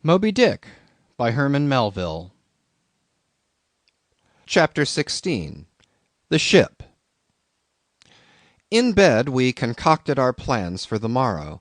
Moby Dick, by Herman Melville. Chapter 16. The Ship. In bed we concocted our plans for the morrow,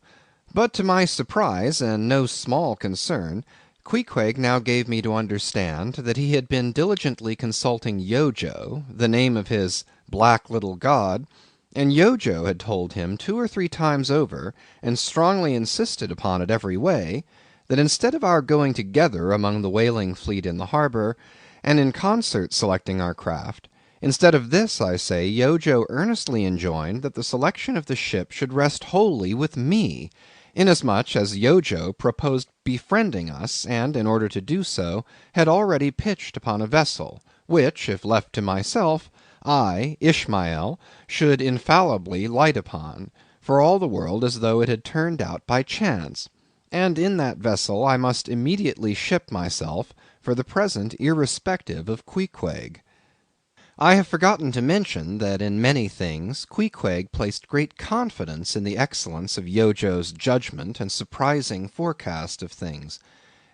but to my surprise and no small concern, Queequeg now gave me to understand that he had been diligently consulting Yojo, the name of his black little god, and Yojo had told him 2 or 3 times over, and strongly insisted upon it every way, that instead of our going together among the whaling fleet in the harbor, and in concert selecting our craft, instead of this, I say, Yojo earnestly enjoined that the selection of the ship should rest wholly with me, inasmuch as Yojo proposed befriending us, and in order to do so, had already pitched upon a vessel, which, if left to myself, I, Ishmael, should infallibly light upon, for all the world as though it had turned out by chance; and in that vessel I must immediately ship myself, for the present irrespective of Queequeg. I have forgotten to mention that in many things Queequeg placed great confidence in the excellence of Yojo's judgment and surprising forecast of things,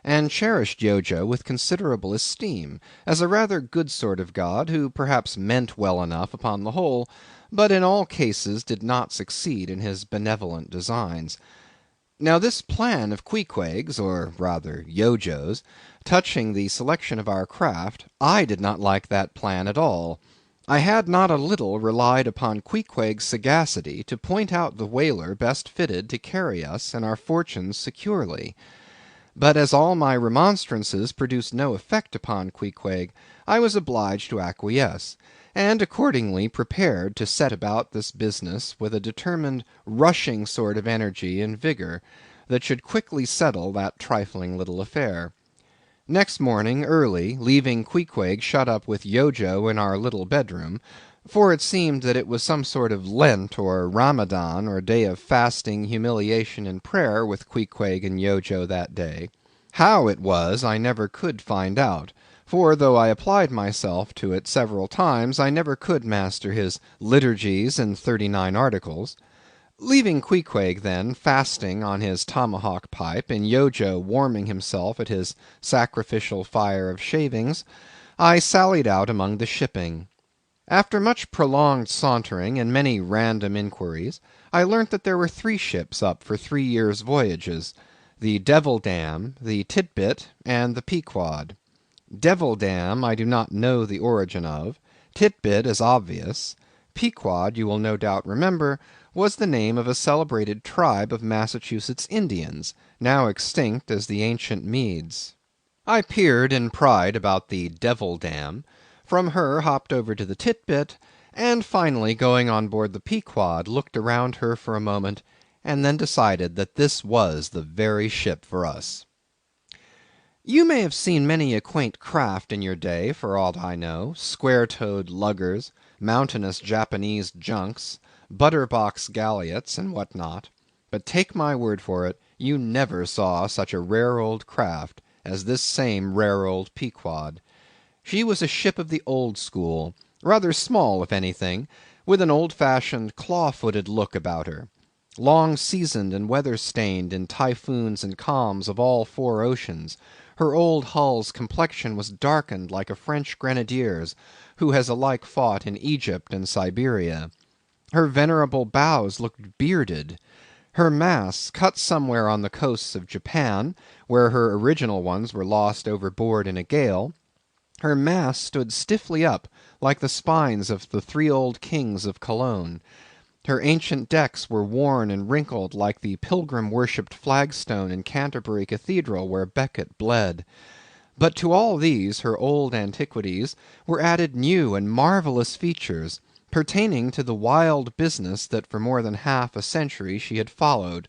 and cherished Yojo with considerable esteem, as a rather good sort of god, who perhaps meant well enough upon the whole, but in all cases did not succeed in his benevolent designs. Now this plan of Queequeg's, or rather Yojo's, touching the selection of our craft, I did not like that plan at all. I had not a little relied upon Queequeg's sagacity to point out the whaler best fitted to carry us and our fortunes securely. But as all my remonstrances produced no effect upon Queequeg, I was obliged to acquiesce, and accordingly prepared to set about this business with a determined rushing sort of energy and vigor, that should quickly settle that trifling little affair. Next morning early, leaving Queequeg shut up with Yojo in our little bedroom, for it seemed that it was some sort of Lent or Ramadan, or day of fasting, humiliation, and prayer with Queequeg and Yojo that day. How it was I never could find out, for though I applied myself to it several times, I never could master his liturgies and 39 articles. Leaving Queequeg, then, fasting on his tomahawk pipe, and Yojo warming himself at his sacrificial fire of shavings, I sallied out among the shipping. After much prolonged sauntering and many random inquiries, I learnt that there were 3 ships up for 3 years' voyages, the Devil Dam, the Tit-Bit, and the Pequod. Devil Dam I do not know the origin of; Tit-Bit is obvious; Pequod, you will no doubt remember, was the name of a celebrated tribe of Massachusetts Indians, now extinct as the ancient Medes. I peered in pride about the Devil Dam; from her hopped over to the Tit-Bit, and finally going on board the Pequod, looked around her for a moment, and then decided that this was the very ship for us. You may have seen many a quaint craft in your day, for aught I know, square-toed luggers, mountainous Japanese junks, butter-box galliots, and what not; but take my word for it, you never saw such a rare old craft as this same rare old Pequod. She was a ship of the old school, rather small if anything, with an old-fashioned claw-footed look about her. Long seasoned and weather-stained in typhoons and calms of all 4 oceans, her old hull's complexion was darkened like a French grenadier's, who has alike fought in Egypt and Siberia. Her venerable bows looked bearded. Her masts, cut somewhere on the coasts of Japan, where her original ones were lost overboard in a gale, her masts stood stiffly up, like the spines of the 3 old kings of Cologne. Her ancient decks were worn and wrinkled like the pilgrim-worshipped flagstone in Canterbury Cathedral where Becket bled. But to all these her old antiquities were added new and marvellous features, pertaining to the wild business that for more than half a century she had followed.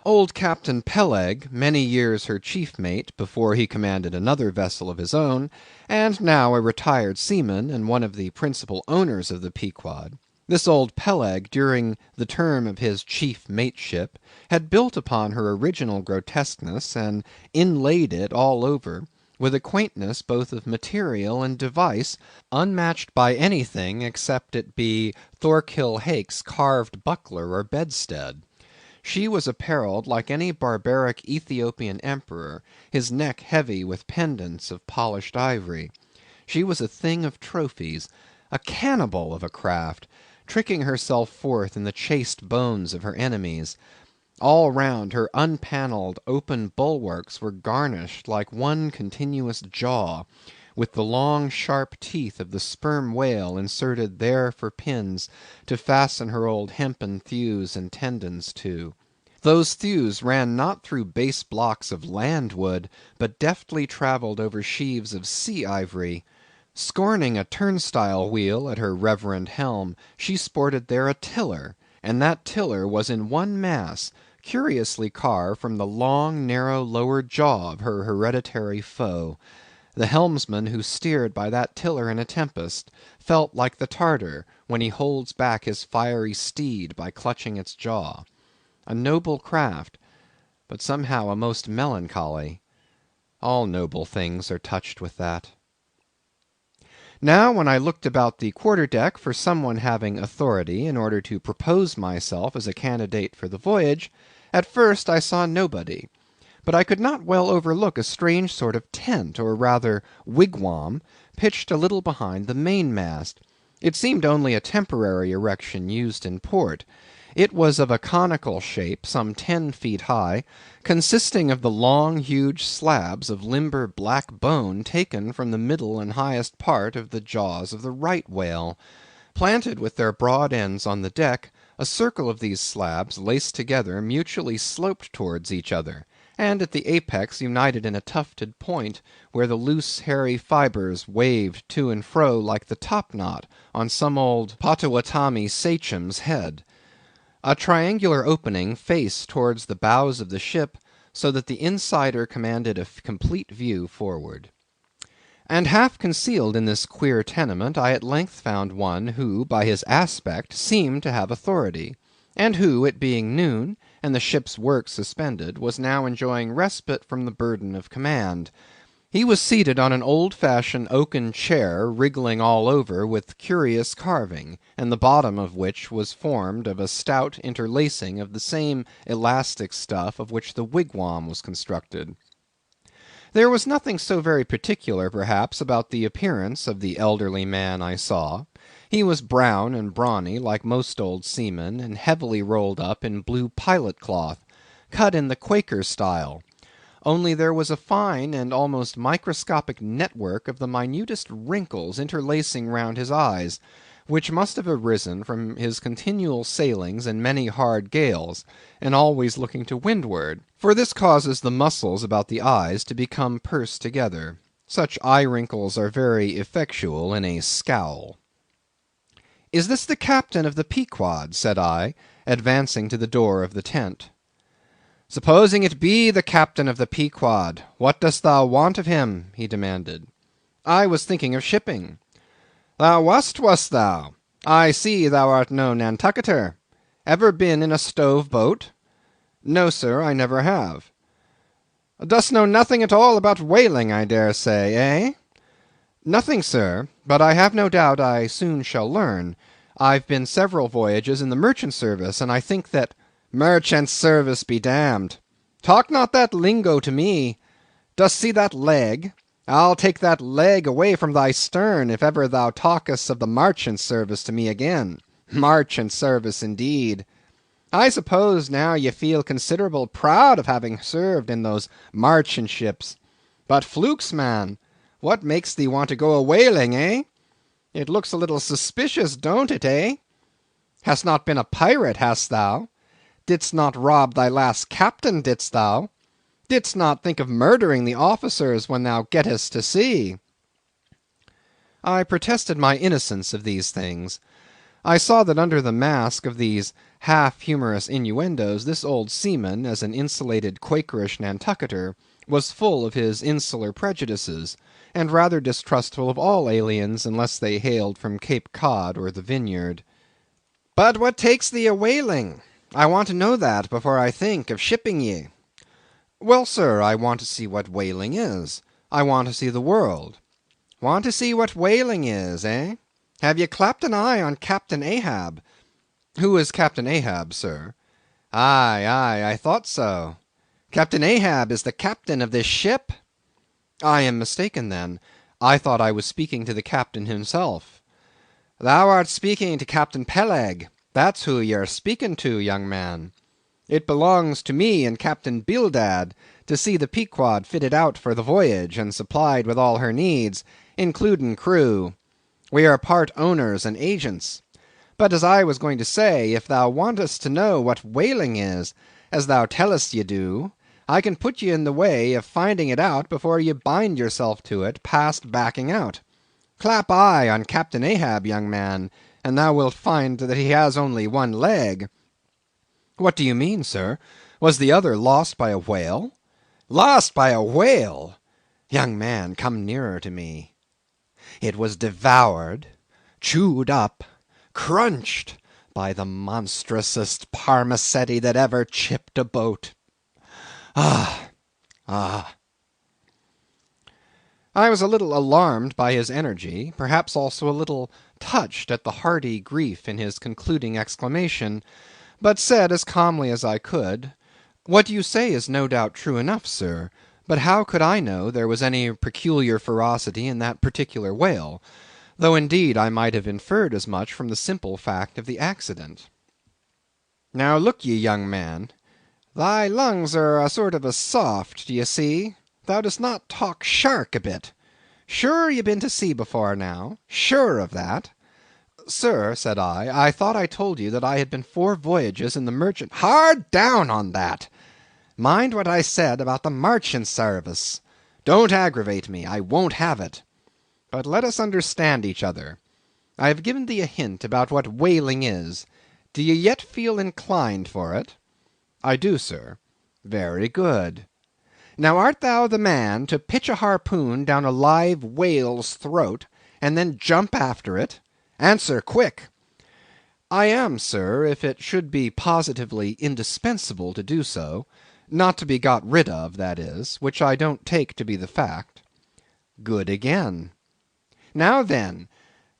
Old Captain Peleg, many years her chief mate before he commanded another vessel of his own, and now a retired seaman and one of the principal owners of the Pequod, this old Peleg, during the term of his chief mateship, had built upon her original grotesqueness, and inlaid it all over, with a quaintness both of material and device unmatched by anything except it be Thorkill Hake's carved buckler or bedstead. She was apparelled like any barbaric Ethiopian emperor, his neck heavy with pendants of polished ivory. She was a thing of trophies, a cannibal of a craft, tricking herself forth in the chased bones of her enemies. All round her unpanelled open bulwarks were garnished like one continuous jaw, with the long sharp teeth of the sperm whale inserted there for pins to fasten her old hempen thews and tendons to. Those thews ran not through base blocks of land wood, but deftly travelled over sheaves of sea ivory. Scorning a turnstile wheel at her reverend helm, she sported there a tiller, and that tiller was in one mass, curiously carved from the long, narrow lower jaw of her hereditary foe. The helmsman who steered by that tiller in a tempest, felt like the Tartar when he holds back his fiery steed by clutching its jaw. A noble craft, but somehow a most melancholy. All noble things are touched with that. Now, when I looked about the quarter-deck for some one having authority in order to propose myself as a candidate for the voyage, at first I saw nobody; but I could not well overlook a strange sort of tent, or rather wigwam, pitched a little behind the mainmast. It seemed only a temporary erection used in port. It was of a conical shape, some 10 feet high, consisting of the long huge slabs of limber black bone taken from the middle and highest part of the jaws of the right whale. Planted with their broad ends on the deck, a circle of these slabs, laced together, mutually sloped towards each other, and at the apex united in a tufted point, where the loose hairy fibres waved to and fro like the top-knot on some old Potawatomi sachem's head. A triangular opening faced towards the bows of the ship, so that the insider commanded a complete view forward. And half concealed in this queer tenement, I at length found one who, by his aspect, seemed to have authority, and who, it being noon, and the ship's work suspended, was now enjoying respite from the burden of command. He was seated on an old-fashioned oaken chair, wriggling all over with curious carving, and the bottom of which was formed of a stout interlacing of the same elastic stuff of which the wigwam was constructed. There was nothing so very particular, perhaps, about the appearance of the elderly man I saw. He was brown and brawny, like most old seamen, and heavily rolled up in blue pilot cloth, cut in the Quaker style. Only there was a fine and almost microscopic network of the minutest wrinkles interlacing round his eyes, which must have arisen from his continual sailings in many hard gales, and always looking to windward, for this causes the muscles about the eyes to become pursed together. Such eye wrinkles are very effectual in a scowl. "Is this the captain of the Pequod?" said I, advancing to the door of the tent. "Supposing it be the captain of the Pequod, what dost thou want of him?" he demanded. "I was thinking of shipping." "Thou wast thou? I see thou art no Nantucketer. Ever been in a stove boat?" "No, sir, I never have." "Dost know nothing at all about whaling, I dare say, eh?" "Nothing, sir, but I have no doubt I soon shall learn. I've been several voyages in the merchant service, and I think that—" "Merchant service be damned! Talk not that lingo to me. Dost see that leg? I'll take that leg away from thy stern if ever thou talkest of the marchant service to me again. Marchant service, indeed! I suppose now ye feel considerable proud of having served in those marchant ships. But flukes, man, what makes thee want to go a whaling, eh? It looks a little suspicious, don't it, eh? Hast not been a pirate, hast thou? Didst not rob thy last captain, didst thou? Didst not think of murdering the officers when thou gettest to sea?" I protested my innocence of these things. I saw that under the mask of these half-humorous innuendos, this old seaman, as an insulated Quakerish Nantucketer, was full of his insular prejudices, and rather distrustful of all aliens unless they hailed from Cape Cod or the Vineyard. "But what takes thee a whaling? I want to know that before I think of shipping ye." "Well, sir, I want to see what whaling is. I want to see the world." "Want to see what whaling is, eh? Have ye clapped an eye on Captain Ahab?" "Who is Captain Ahab, sir?" Aye, aye, I thought so. Captain Ahab is the captain of this ship? I am mistaken then. I thought I was speaking to the captain himself. Thou art speaking to Captain Peleg. That's who you're speaking to, young man. It belongs to me and Captain Bildad to see the Pequod fitted out for the voyage and supplied with all her needs, including crew. We are part owners and agents. But as I was going to say, if thou wantest to know what whaling is, as thou tellest ye do, I can put ye in the way of finding it out before ye bind yourself to it past backing out. Clap eye on Captain Ahab, young man, and thou wilt find that he has only one leg. What do you mean, sir? Was the other lost by a whale? Lost by a whale? Young man, come nearer to me. It was devoured, chewed up, crunched by the monstrousest parmacetti that ever chipped a boat. Ah, ah. I was a little alarmed by his energy, perhaps also a little touched at the hearty grief in his concluding exclamation, but said as calmly as I could, "What you say is no doubt true enough, sir, but how could I know there was any peculiar ferocity in that particular whale? Though indeed I might have inferred as much from the simple fact of the accident." "Now look ye, young man, thy lungs are a sort of a soft, d'ye see? Thou dost not talk shark a bit. Sure ye been to sea before now? Sure of that?" "Sir," said I thought I told you that I had been 4 voyages in the merchant—" "Hard down on that! Mind what I said about the marchant sarvice. Don't aggravate me, I won't have it. But let us understand each other. I have given thee a hint about what whaling is. Do ye yet feel inclined for it?" "I do, sir." "Very good. Now art thou the man to pitch a harpoon down a live whale's throat, and then jump after it? Answer quick." "I am, sir, if it should be positively indispensable to do so; not to be got rid of, that is, which I don't take to be the fact." "Good again. Now then,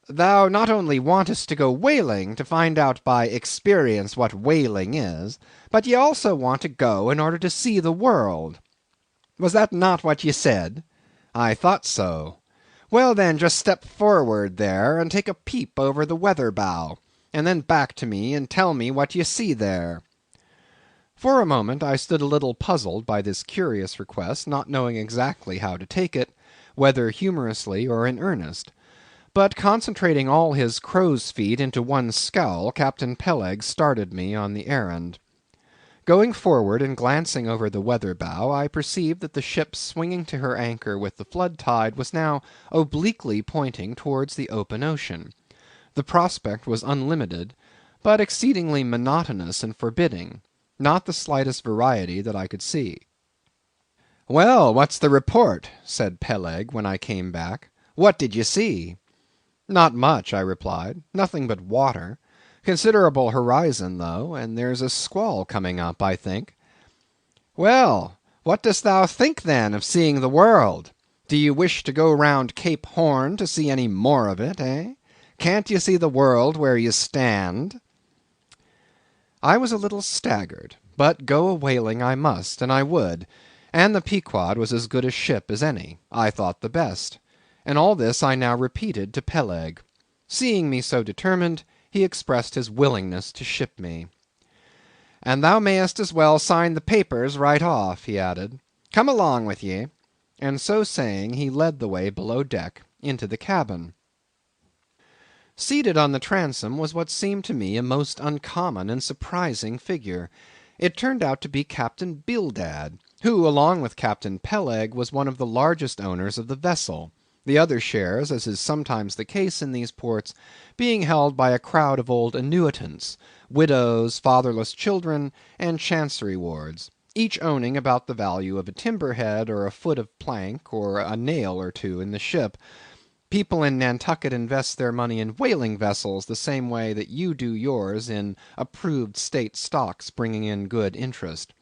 thou not only wantest to go whaling to find out by experience what whaling is, but ye also want to go in order to see the world. Was that not what ye said? I thought so. Well then, just step forward there, and take a peep over the weather bow, and then back to me and tell me what ye see there." For a moment I stood a little puzzled by this curious request, not knowing exactly how to take it, whether humorously or in earnest. But concentrating all his crow's feet into one scowl, Captain Peleg started me on the errand. Going forward and glancing over the weather bow, I perceived that the ship swinging to her anchor with the flood tide was now obliquely pointing towards the open ocean. The prospect was unlimited, but exceedingly monotonous and forbidding; not the slightest variety that I could see. "Well, what's the report?" said Peleg when I came back. "What did ye see?" "Not much," I replied; "nothing but water. Considerable horizon, though, and there's a squall coming up, I think." "Well, what dost thou think, then, of seeing the world? Do you wish to go round Cape Horn to see any more of it, eh? Can't you see the world where you stand?" I was a little staggered, but go a whaling I must, and I would; and the Pequod was as good a ship as any, I thought the best; and all this I now repeated to Peleg. Seeing me so determined, he expressed his willingness to ship me. "And thou mayest as well sign the papers right off," he added. "Come along with ye." And so saying, he led the way below deck into the cabin. Seated on the transom was what seemed to me a most uncommon and surprising figure. It turned out to be Captain Bildad, who, along with Captain Peleg, was one of the largest owners of the vessel; the other shares, as is sometimes the case in these ports, being held by a crowd of old annuitants, widows, fatherless children, and chancery wards, each owning about the value of a timber head, or a foot of plank, or a nail or two in the ship. People in Nantucket invest their money in whaling vessels the same way that you do yours in approved state stocks bringing in good interest.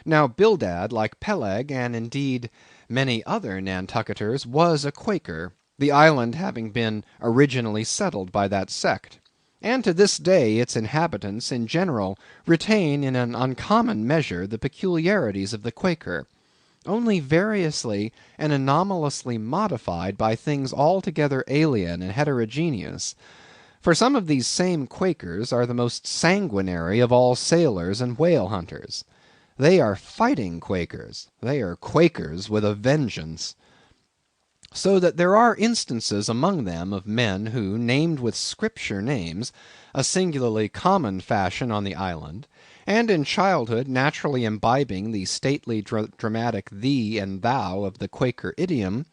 Now Bildad, like Peleg, and indeed many other Nantucketers, was a Quaker, the island having been originally settled by that sect. and to this day its inhabitants in general retain in an uncommon measure the peculiarities of the Quaker, only variously and anomalously modified by things altogether alien and heterogeneous. For some of these same Quakers are the most sanguinary of all sailors and whale hunters. They are fighting Quakers. They are Quakers with a vengeance. So that there are instances among them of men who, named with Scripture names, a singularly common fashion on the island, and in childhood naturally imbibing the stately dramatic thee and thou of the Quaker idiom,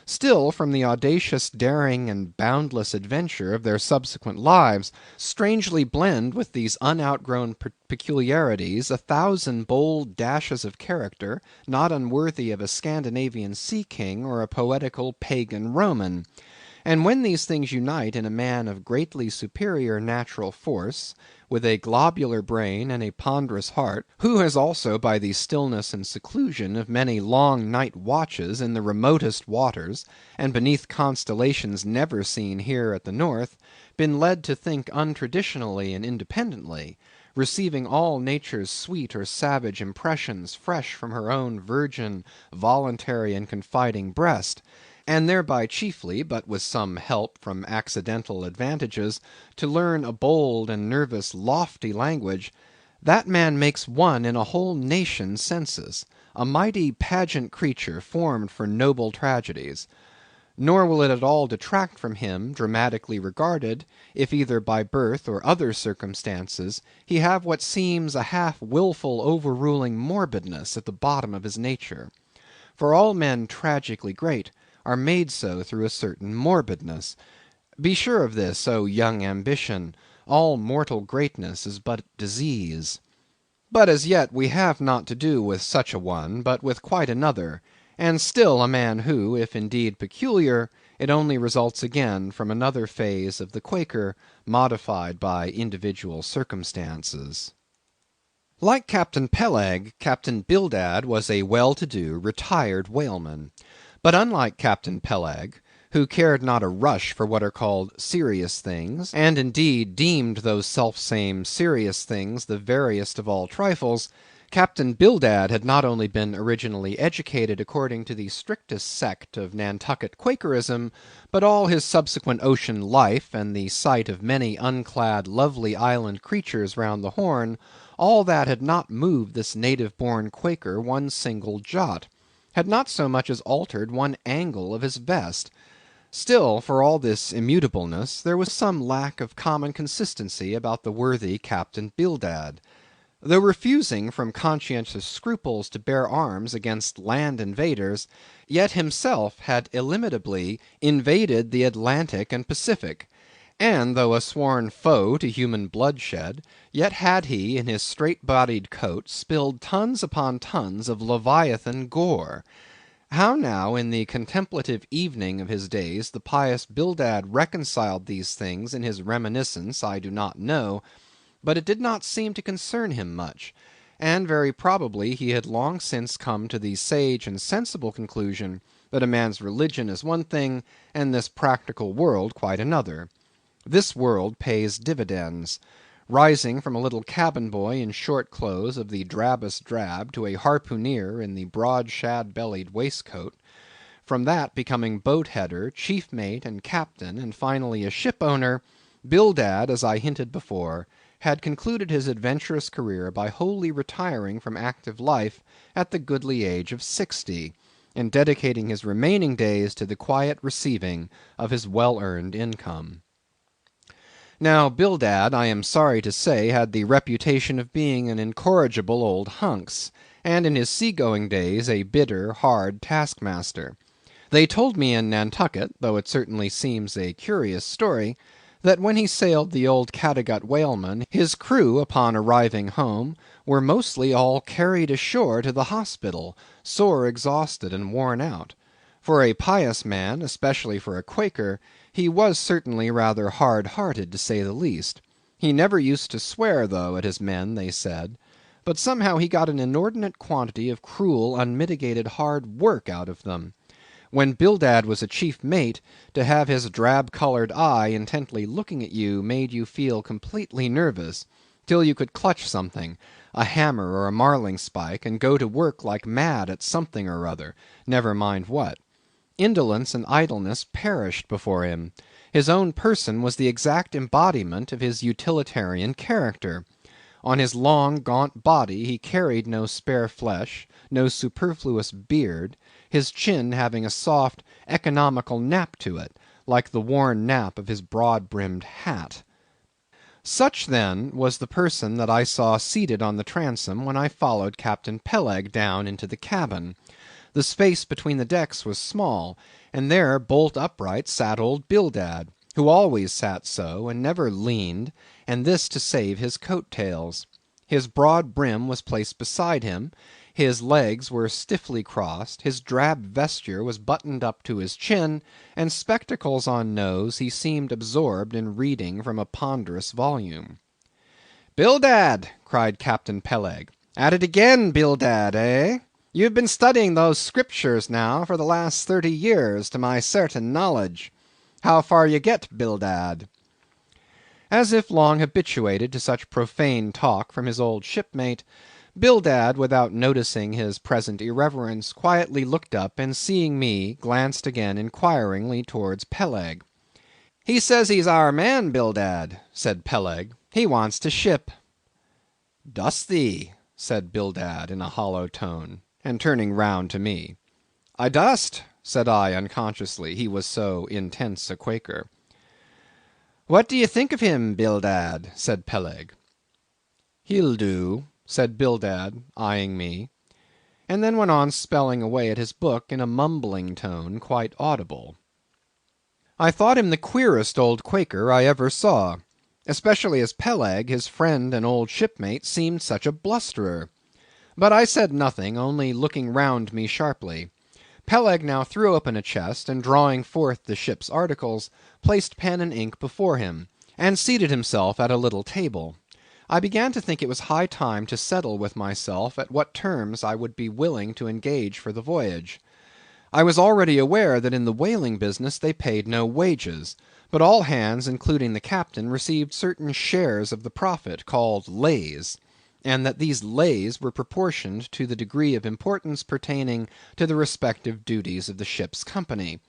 still from the audacious daring and boundless adventure of their subsequent lives, strangely blend with these unoutgrown peculiarities a thousand bold dashes of character not unworthy of a Scandinavian sea king or a poetical pagan Roman. And when these things unite in a man of greatly superior natural force, with a globular brain and a ponderous heart, who has also by the stillness and seclusion of many long night watches in the remotest waters, and beneath constellations never seen here at the North, been led to think untraditionally and independently, receiving all nature's sweet or savage impressions fresh from her own virgin, voluntary, and confiding breast, and thereby chiefly, but with some help from accidental advantages, to learn a bold and nervous lofty language, that man makes one in a whole nation's census, a mighty pageant creature formed for noble tragedies. Nor will it at all detract from him, dramatically regarded, if either by birth or other circumstances he have what seems a half wilful overruling morbidness at the bottom of his nature. For all men tragically great are made so through a certain morbidness. Be sure of this, O young ambition, all mortal greatness is but disease. But as yet we have not to do with such a one, but with quite another, and still a man who, if indeed peculiar, it only results again from another phase of the Quaker, modified by individual circumstances. Like Captain Peleg, Captain Bildad was a well-to-do, retired whaleman. But unlike Captain Peleg, who cared not a rush for what are called serious things, and indeed deemed those selfsame serious things the veriest of all trifles, Captain Bildad had not only been originally educated according to the strictest sect of Nantucket Quakerism, but all his subsequent ocean life, and the sight of many unclad lovely island creatures round the Horn, all that had not moved this native-born Quaker one single jot, had not so much as altered one angle of his vest. Still, for all this immutableness, there was some lack of common consistency about the worthy Captain Bildad. Though refusing from conscientious scruples to bear arms against land invaders, yet himself had illimitably invaded the Atlantic and Pacific, and though a sworn foe to human bloodshed, yet had he in his straight-bodied coat spilled tons upon tons of Leviathan gore. How now in the contemplative evening of his days the pious Bildad reconciled these things in his reminiscence I do not know, but it did not seem to concern him much, and very probably he had long since come to the sage and sensible conclusion that a man's religion is one thing, and this practical world quite another. This world pays dividends. Rising from a little cabin boy in short clothes of the drabbest drab to a harpooneer in the broad shad-bellied waistcoat, from that becoming boat header, chief mate, and captain, and finally a ship owner, Bildad, as I hinted before, had concluded his adventurous career by wholly retiring from active life at the goodly age of 60, and dedicating his remaining days to the quiet receiving of his well-earned income. Now, Bildad, I am sorry to say, had the reputation of being an incorrigible old hunks, and in his sea-going days a bitter, hard taskmaster. They told me in Nantucket, though it certainly seems a curious story, that when he sailed the old Cattegut whaleman, his crew, upon arriving home, were mostly all carried ashore to the hospital, sore exhausted and worn out. For a pious man, especially for a Quaker, he was certainly rather hard-hearted, to say the least. He never used to swear, though, at his men, they said. But somehow he got an inordinate quantity of cruel, unmitigated hard work out of them. When Bildad was a chief mate, to have his drab-coloured eye intently looking at you made you feel completely nervous, till you could clutch something, a hammer or a marling spike, and go to work like mad at something or other, never mind what. Indolence and idleness perished before him. His own person was the exact embodiment of his utilitarian character. On his long, gaunt body he carried no spare flesh, no superfluous beard, his chin having a soft, economical nap to it, like the worn nap of his broad-brimmed hat. Such, then, was the person that I saw seated on the transom when I followed Captain Peleg down into the cabin. The space between the decks was small, and there bolt upright sat old Bildad, who always sat so, and never leaned, and this to save his coat tails. His broad brim was placed beside him, his legs were stiffly crossed, his drab vesture was buttoned up to his chin, and spectacles on nose, he seemed absorbed in reading from a ponderous volume. "Bildad!" cried Captain Peleg. "At it again, Bildad, eh? You've been studying those Scriptures now for the last 30 years, to my certain knowledge. How far ye get, Bildad?" As if long habituated to such profane talk from his old shipmate, Bildad, without noticing his present irreverence, quietly looked up, and seeing me, glanced again inquiringly towards Peleg. "He says he's our man, Bildad," said Peleg. "He wants to ship." "Dost thee?" said Bildad in a hollow tone, and turning round to me. "I dost," said I unconsciously, he was so intense a Quaker. "What do ye think of him, Bildad?" said Peleg. "He'll do," said Bildad, eyeing me, and then went on spelling away at his book in a mumbling tone quite audible. I thought him the queerest old Quaker I ever saw, especially as Peleg, his friend and old shipmate, seemed such a blusterer. But I said nothing, only looking round me sharply. Peleg now threw open a chest, and drawing forth the ship's articles, placed pen and ink before him, and seated himself at a little table. I began to think it was high time to settle with myself at what terms I would be willing to engage for the voyage. I was already aware that in the whaling business they paid no wages, but all hands, including the captain, received certain shares of the profit, called lays, and that these lays were proportioned to the degree of importance pertaining to the respective duties of the ship's company.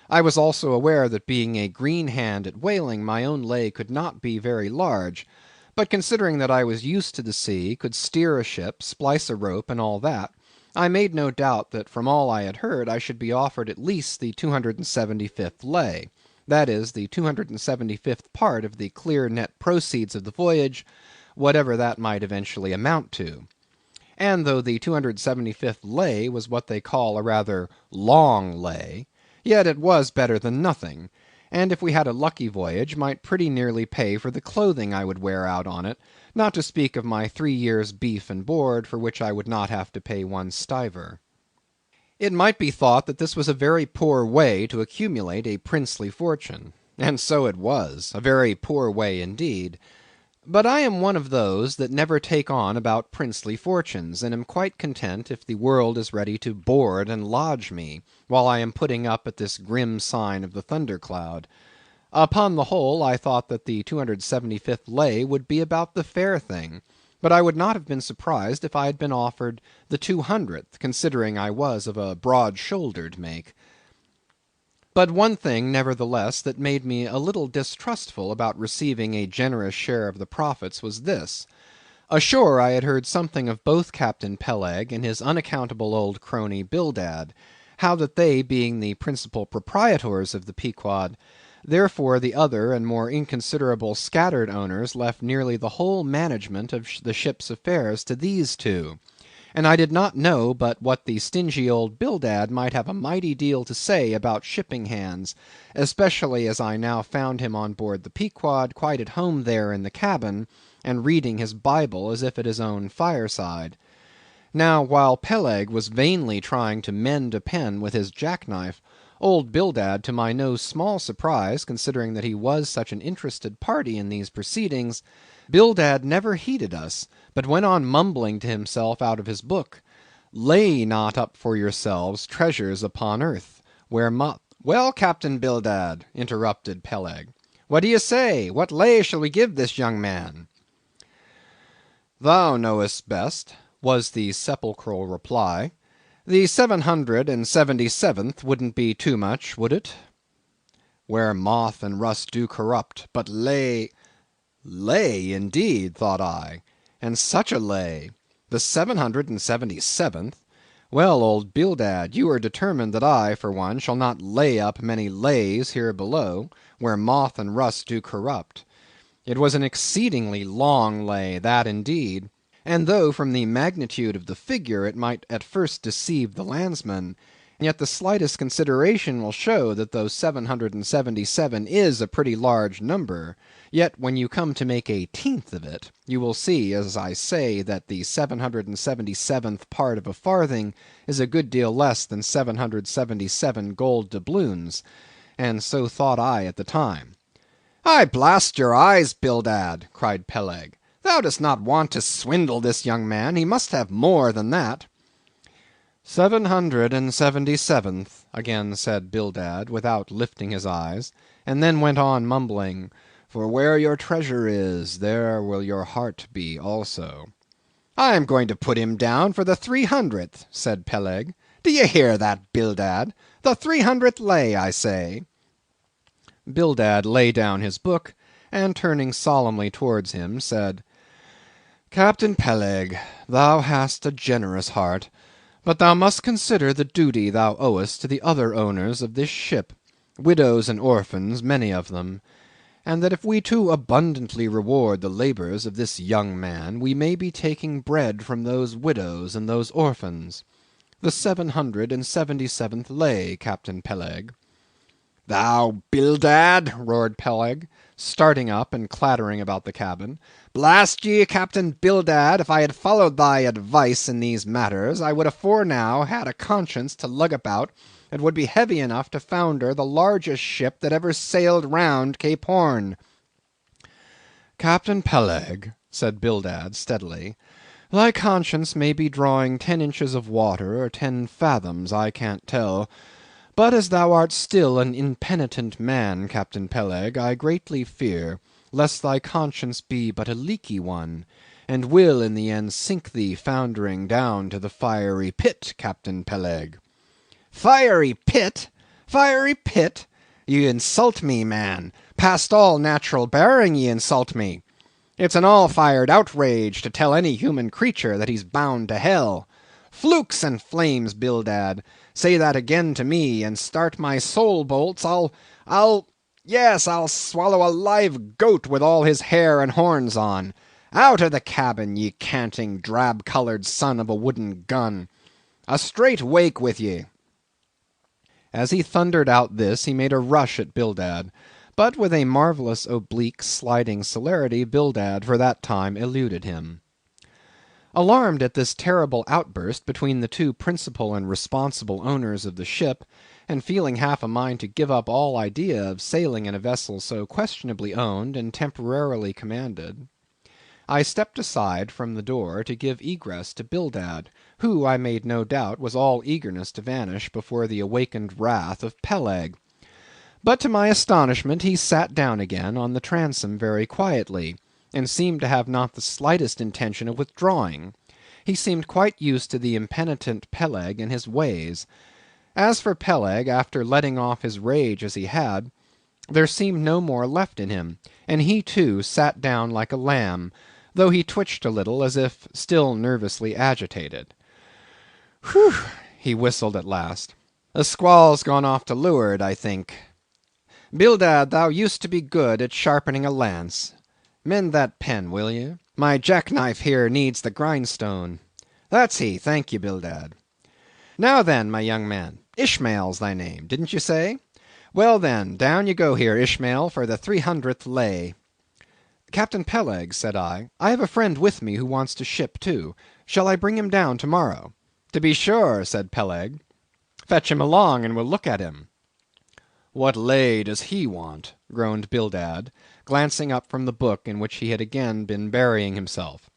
I was also aware that being a green hand at whaling, my own lay could not be very large, but considering that I was used to the sea, could steer a ship, splice a rope, and all that, I made no doubt that from all I had heard I should be offered at least the 275th lay, that is, the 275th part of the clear net proceeds of the voyage, whatever that might eventually amount to. And though the 275th lay was what they call a rather long lay, yet it was better than nothing, and if we had a lucky voyage, might pretty nearly pay for the clothing I would wear out on it, not to speak of my 3 years' beef and board, for which I would not have to pay 1 stiver. It might be thought that this was a very poor way to accumulate a princely fortune, and so it was, a very poor way indeed. But I am one of those that never take on about princely fortunes, and am quite content if the world is ready to board and lodge me, while I am putting up at this grim sign of the thundercloud. Upon the whole, I thought that the 275th lay would be about the fair thing, but I would not have been surprised if I had been offered the 200th, considering I was of a broad-shouldered make. But one thing, nevertheless, that made me a little distrustful about receiving a generous share of the profits was this. Ashore I had heard something of both Captain Peleg and his unaccountable old crony Bildad, how that they being the principal proprietors of the Pequod, therefore the other and more inconsiderable scattered owners left nearly the whole management of the ship's affairs to these two. And I did not know but what the stingy old Bildad might have a mighty deal to say about shipping hands, especially as I now found him on board the Pequod, quite at home there in the cabin, and reading his Bible as if at his own fireside. Now, while Peleg was vainly trying to mend a pen with his jackknife, old Bildad, to my no small surprise, considering that he was such an interested party in these proceedings, Bildad never heeded us, but went on mumbling to himself out of his book, "Lay not up for yourselves treasures upon earth, Well, Captain Bildad, interrupted Peleg, what do you say? What lay shall we give this young man? Thou knowest best, was the sepulchral reply. The 777th wouldn't be too much, would it? Where moth and rust do corrupt, but lay... Lay, indeed, thought I, and such a lay! The 777th? Well, old Bildad, you are determined that I, for one, shall not lay up many lays here below, where moth and rust do corrupt. It was an exceedingly long lay, that indeed, and though from the magnitude of the figure it might at first deceive the landsman, yet the slightest consideration will show that though 777 is a pretty large number, yet when you come to make a tenth of it, you will see, as I say, that the 777th part of a farthing is a good deal less than 777 gold doubloons, and so thought I at the time. "I blast your eyes, Bildad," cried Peleg, "thou dost not want to swindle this young man; he must have more than that." 777th, again said Bildad, without lifting his eyes, and then went on mumbling, "For where your treasure is, there will your heart be also." "I am going to put him down for the 300th," said Peleg. "Do ye hear that, Bildad? The 300th lay, I say." Bildad laid down his book, and turning solemnly towards him, said, "Captain Peleg, thou hast a generous heart, but thou must consider the duty thou owest to the other owners of this ship, widows and orphans, many of them, and that if we too abundantly reward the labours of this young man, we may be taking bread from those widows and those orphans. The 777th lay, Captain Peleg." "Thou Bildad!" roared Peleg, starting up and clattering about the cabin. "Blast ye, Captain Bildad, if I had followed thy advice in these matters, I would afore now had a conscience to lug about that would be heavy enough to founder the largest ship that ever sailed round Cape Horn." "Captain Peleg," said Bildad steadily, "thy conscience may be drawing 10 inches of water or 10 fathoms, I can't tell. But as thou art still an impenitent man, Captain Peleg, I greatly fear lest thy conscience be but a leaky one, and will in the end sink thee foundering down to the fiery pit, Captain Peleg." "Fiery pit! Fiery pit! Ye insult me, man; past all natural bearing ye insult me. It's an all-fired outrage to tell any human creature that he's bound to hell. Flukes and flames, Bildad, say that again to me, and start my soul bolts, yes, I'll swallow a live goat with all his hair and horns on. Out of the cabin, ye canting, drab-coloured son of a wooden gun. A straight wake with ye." As he thundered out this, he made a rush at Bildad, but with a marvellous oblique sliding celerity, Bildad for that time eluded him. Alarmed at this terrible outburst between the two principal and responsible owners of the ship, and feeling half a mind to give up all idea of sailing in a vessel so questionably owned and temporarily commanded, I stepped aside from the door to give egress to Bildad, who, I made no doubt, was all eagerness to vanish before the awakened wrath of Peleg. But to my astonishment he sat down again on the transom very quietly, and seemed to have not the slightest intention of withdrawing. He seemed quite used to the impenitent Peleg and his ways. As for Peleg, after letting off his rage as he had, there seemed no more left in him, and he too sat down like a lamb, though he twitched a little as if still nervously agitated. "Whew!" he whistled at last. "The squall's gone off to leeward, I think. Bildad, thou used to be good at sharpening a lance. Mend that pen, will ye? My jackknife here needs the grindstone. That's he, thank ye, Bildad. Now then, my young man, Ishmael's thy name, didn't you say? Well then, down you go here, Ishmael, for the 300th lay." "Captain Peleg," said I have a friend with me who wants to ship too. Shall I bring him down to-morrow?" "To be sure," said Peleg. "Fetch him along, and we'll look at him." "What lay does he want?" groaned Bildad, glancing up from the book in which he had again been burying himself.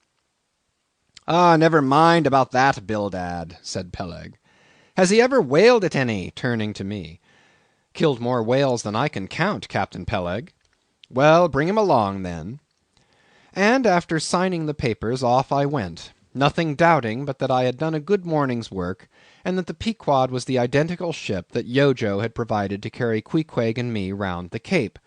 "Ah, never mind about that, Bildad," said Peleg. "Has he ever whaled it any?" turning to me. Killed more whales than I can count, Captain Peleg. Well, bring him along, then. And after signing the papers, off I went, nothing doubting but that I had done a good morning's work, and that the Pequod was the identical ship that Yojo had provided to carry Queequeg and me round the Cape.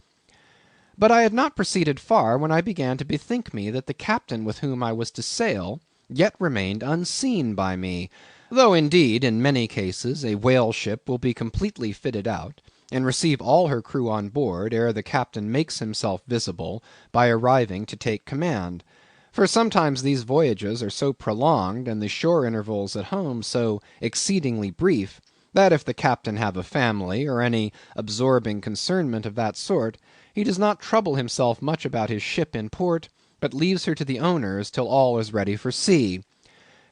But I had not proceeded far when I began to bethink me that the captain with whom I was to sail yet remained unseen by me, though indeed in many cases a whale ship will be completely fitted out, and receive all her crew on board ere the captain makes himself visible by arriving to take command; for sometimes these voyages are so prolonged, and the shore intervals at home so exceedingly brief, that if the captain have a family, or any absorbing concernment of that sort, he does not trouble himself much about his ship in port, but leaves her to the owners till all is ready for sea.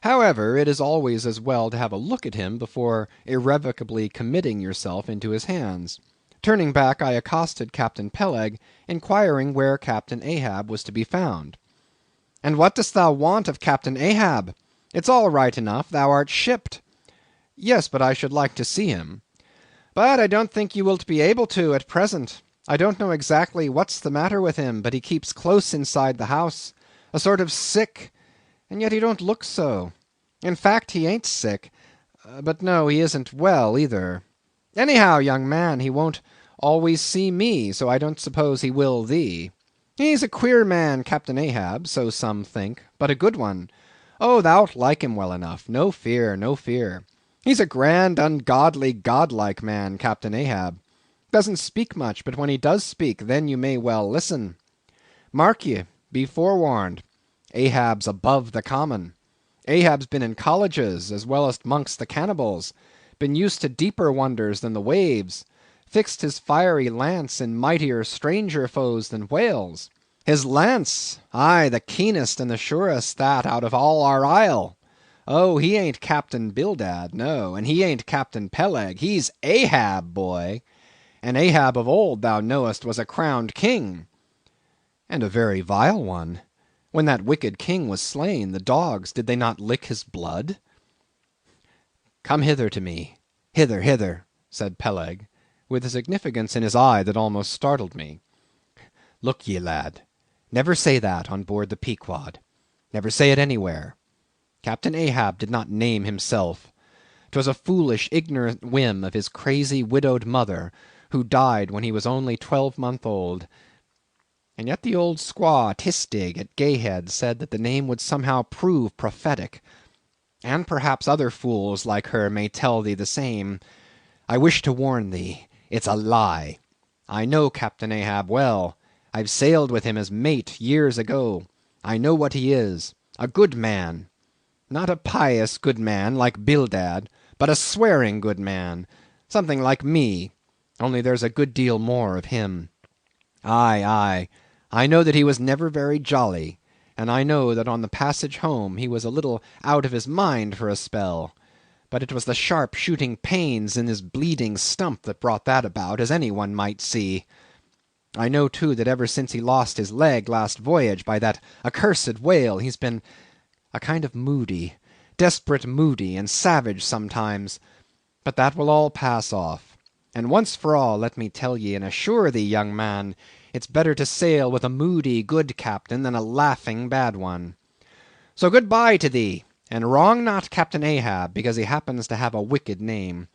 However, it is always as well to have a look at him before irrevocably committing yourself into his hands. Turning back, I accosted Captain Peleg, inquiring where Captain Ahab was to be found. "And what dost thou want of Captain Ahab? It's all right enough, thou art shipped." "Yes, but I should like to see him." "But I don't think you wilt be able to at present. I don't know exactly what's the matter with him, but he keeps close inside the house, a sort of sick, and yet he don't look so. In fact, he ain't sick, but no, he isn't well either. Anyhow, young man, he won't always see me, so I don't suppose he will thee. He's a queer man, Captain Ahab, so some think, but a good one. Oh, thou'lt like him well enough, no fear, no fear. He's a grand, ungodly, godlike man, Captain Ahab. Doesn't speak much, but when he does speak, then you may well listen. Mark ye, be forewarned. Ahab's above the common. Ahab's been in colleges, as well as mongst the cannibals, been used to deeper wonders than the waves, fixed his fiery lance in mightier, stranger foes than whales. His lance, aye, the keenest and the surest that out of all our isle. Oh, he ain't Captain Bildad, no, and he ain't Captain Peleg, he's Ahab, boy. And Ahab of old, thou knowest, was a crowned king. And a very vile one. When that wicked king was slain, the dogs, did they not lick his blood? Come hither to me. Hither, hither, said Peleg, with a significance in his eye that almost startled me. Look ye, lad, never say that on board the Pequod. Never say it anywhere. Captain Ahab did not name himself. 'Twas a foolish, ignorant whim of his crazy, widowed mother, who died when he was only 12 months old. And yet the old squaw Tistig at Gayhead said that the name would somehow prove prophetic. And perhaps other fools like her may tell thee the same. I wish to warn thee, it's a lie. I know Captain Ahab well. I've sailed with him as mate years ago. I know what he is, a good man. Not a pious good man like Bildad, but a swearing good man, something like me, only there's a good deal more of him. Aye, aye, I know that he was never very jolly, and I know that on the passage home he was a little out of his mind for a spell, but it was the sharp shooting pains in his bleeding stump that brought that about, as any one might see. I know too that ever since he lost his leg last voyage by that accursed whale, he's been a kind of moody, desperate moody, and savage sometimes, but that will all pass off. And once for all, let me tell ye and assure thee, young man, it's better to sail with a moody good captain than a laughing bad one. So good-bye to thee, and wrong not Captain Ahab, because he happens to have a wicked name.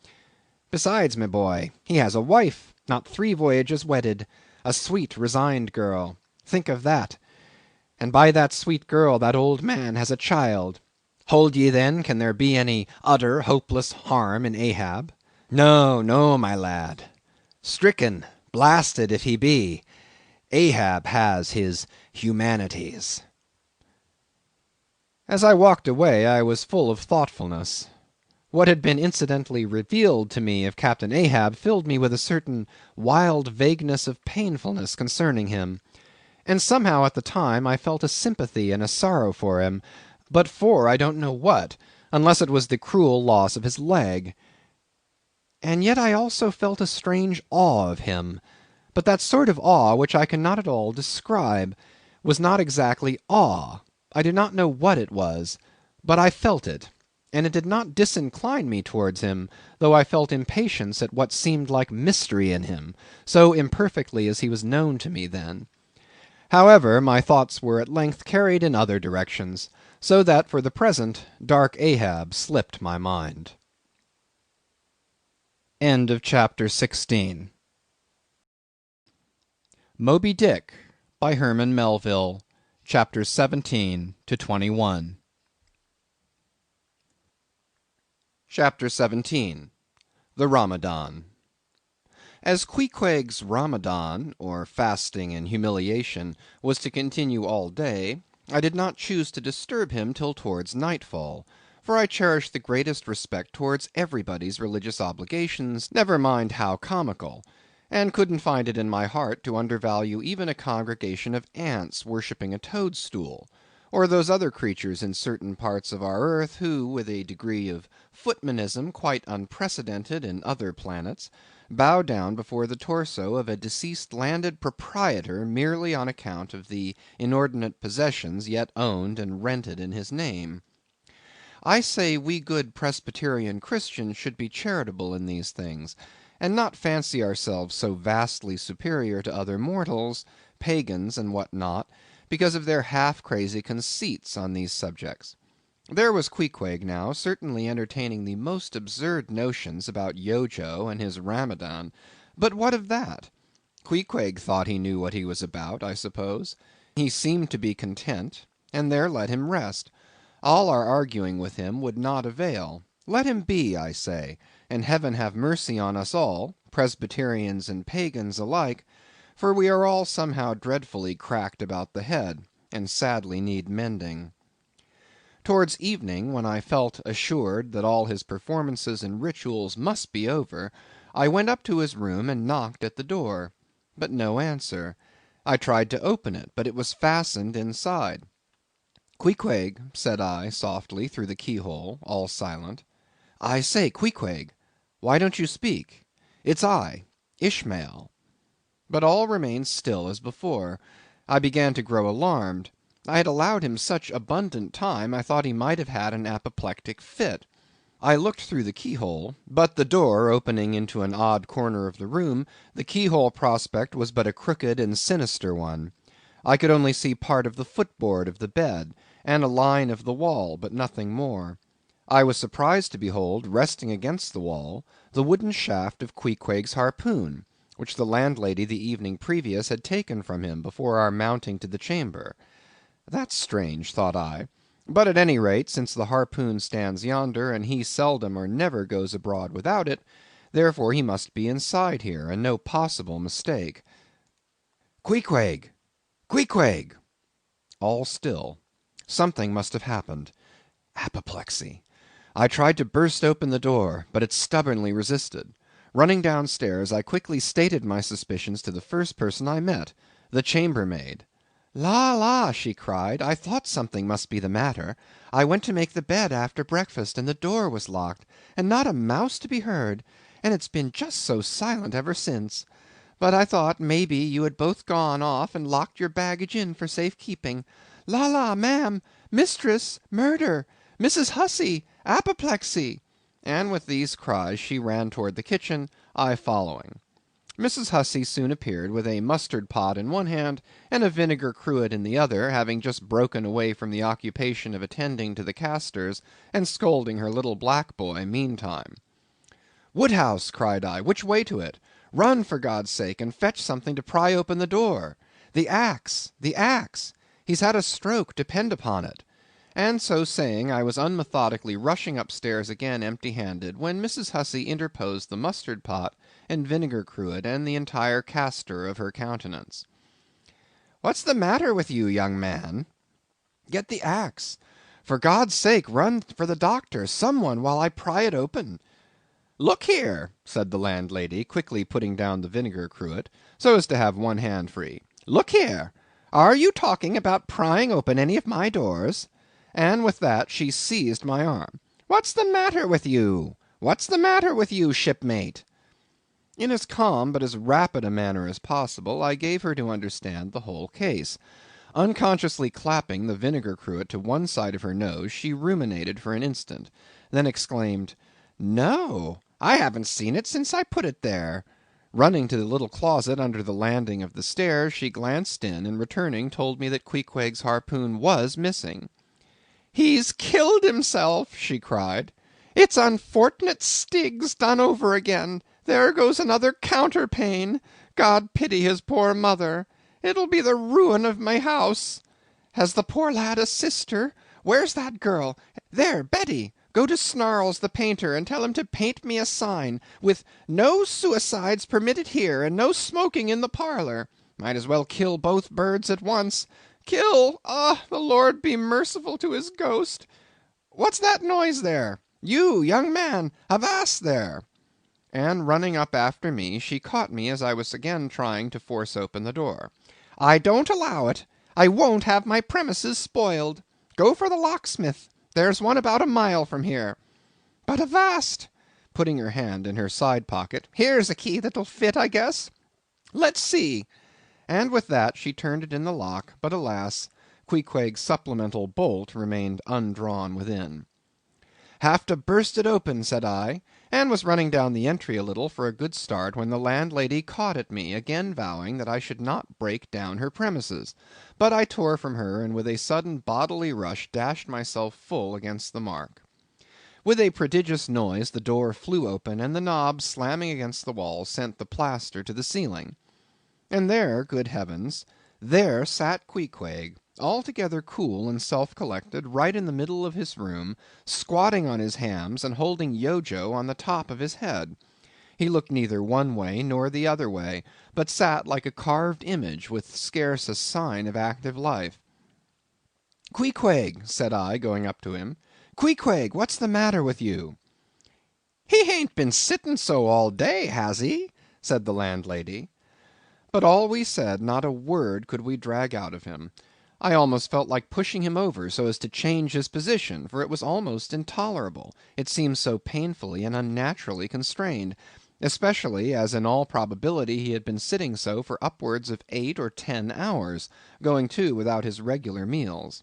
Besides, my boy, he has a wife, not 3 voyages wedded, a sweet, resigned girl. Think of that. And by that sweet girl that old man has a child. Hold ye then, can there be any utter, hopeless harm in Ahab? No, no, my lad. Stricken, blasted if he be, Ahab has his humanities. As I walked away, I was full of thoughtfulness. What had been incidentally revealed to me of Captain Ahab filled me with a certain wild vagueness of painfulness concerning him, and somehow at the time I felt a sympathy and a sorrow for him, but for I don't know what, unless it was the cruel loss of his leg. And yet I also felt a strange awe of him, but that sort of awe which I cannot at all describe, was not exactly awe. I do not know what it was, but I felt it, and it did not disincline me towards him, though I felt impatience at what seemed like mystery in him, so imperfectly as he was known to me then. However, my thoughts were at length carried in other directions, so that for the present dark Ahab slipped my mind. End of chapter 16. Moby Dick by Herman Melville, chapters 17 to 21. Chapter 17. The Ramadan. As Queequeg's Ramadan, or fasting and humiliation, was to continue all day, I did not choose to disturb him till towards nightfall, for I cherish the greatest respect towards everybody's religious obligations, never mind how comical, and couldn't find it in my heart to undervalue even a congregation of ants worshipping a toadstool, or those other creatures in certain parts of our earth who, with a degree of footmanism quite unprecedented in other planets, bow down before the torso of a deceased landed proprietor merely on account of the inordinate possessions yet owned and rented in his name. I say we good Presbyterian Christians should be charitable in these things, and not fancy ourselves so vastly superior to other mortals, pagans and what not, because of their half-crazy conceits on these subjects. There was Queequeg now, certainly entertaining the most absurd notions about Yojo and his Ramadan, but what of that? Queequeg thought he knew what he was about, I suppose. He seemed to be content, and there let him rest. All our arguing with him would not avail. Let him be, I say, and heaven have mercy on us all, Presbyterians and pagans alike, for we are all somehow dreadfully cracked about the head, and sadly need mending. Towards evening, when I felt assured that all his performances and rituals must be over, I went up to his room and knocked at the door. But no answer. I tried to open it, but it was fastened inside. "Queequeg," said I, softly, through the keyhole, all silent. "I say, Queequeg, why don't you speak? It's I, Ishmael." But all remained still as before. I began to grow alarmed. I had allowed him such abundant time, I thought he might have had an apoplectic fit. I looked through the keyhole, but the door opening into an odd corner of the room, the keyhole prospect was but a crooked and sinister one. I could only see part of the footboard of the bed, and a line of the wall, but nothing more. I was surprised to behold, resting against the wall, the wooden shaft of Queequeg's harpoon, which the landlady the evening previous had taken from him before our mounting to the chamber. That's strange, thought I. But at any rate, since the harpoon stands yonder, and he seldom or never goes abroad without it, therefore he must be inside here, and no possible mistake. Queequeg! Queequeg! All still. Something must have happened. Apoplexy. I tried to burst open the door, but it stubbornly resisted. Running downstairs, I quickly stated my suspicions to the first person I met, the chambermaid. "La, la!" she cried, "I thought something must be the matter. I went to make the bed after breakfast, and the door was locked, and not a mouse to be heard, and it's been just so silent ever since. But I thought, maybe, you had both gone off and locked your baggage in for safe keeping. La, la, ma'am! Mistress! Murder! Mrs. Hussey! Apoplexy!" And with these cries she ran toward the kitchen, I following. Mrs. Hussey soon appeared with a mustard pot in one hand and a vinegar cruet in the other, having just broken away from the occupation of attending to the castors, and scolding her little black boy meantime. "Woodhouse!" cried I, "which way to it? Run, for God's sake, and fetch something to pry open the door. The axe! The axe! He's had a stroke, depend upon it." And so saying, I was unmethodically rushing upstairs again empty-handed, when Mrs. Hussey interposed the mustard pot and vinegar cruet and the entire castor of her countenance. "What's the matter with you, young man?" "Get the axe. For God's sake, run for the doctor, some one, while I pry it open." "Look here," said the landlady, quickly putting down the vinegar cruet, so as to have one hand free. "Look here, are you talking about prying open any of my doors?" And with that she seized my arm. "What's the matter with you? What's the matter with you, shipmate?" In as calm but as rapid a manner as possible, I gave her to understand the whole case. Unconsciously clapping the vinegar cruet to one side of her nose, she ruminated for an instant. then exclaimed, "No, I haven't seen it since I put it there." Running to the little closet under the landing of the stairs, she glanced in, and returning told me that Queequeg's harpoon was missing. "He's killed himself," she cried. "It's unfortunate Stiggs done over again. There goes another counterpane. God pity his poor mother. It'll be the ruin of my house. Has the poor lad a sister? Where's that girl? There, Betty, go to Snarles the painter, and tell him to paint me a sign, with 'No suicides permitted here, and no smoking in the parlor.' Might as well kill both birds at once. Kill! Ah, the Lord be merciful to his ghost. What's that noise there? You, young man, avast there!" And running up after me, she caught me as I was again trying to force open the door. "I don't allow it. I won't have my premises spoiled. Go for the locksmith. There's one about a mile from here. But avast!" putting her hand in her side pocket, "here's a key that'll fit, I guess. Let's see." And with that she turned it in the lock, but alas, Queequeg's supplemental bolt remained undrawn within. "Have to burst it open," said I, and was running down the entry a little for a good start, when the landlady caught at me, again vowing that I should not break down her premises. But I tore from her, and with a sudden bodily rush dashed myself full against the mark. With a prodigious noise the door flew open, and the knob slamming against the wall sent the plaster to the ceiling. And there, good heavens, there sat Queequeg, altogether cool and self-collected, right in the middle of his room, squatting on his hams, and holding Yojo on the top of his head. He looked neither one way nor the other way, but sat like a carved image, with scarce a sign of active life. "Queequeg," said I, going up to him, "Queequeg, what's the matter with you?" "He hain't been sitting so all day, has he?" said the landlady. But all we said, not a word could we drag out of him. I almost felt like pushing him over so as to change his position, for it was almost intolerable, it seemed so painfully and unnaturally constrained, especially as in all probability he had been sitting so for upwards of 8 or 10 hours, going too without his regular meals.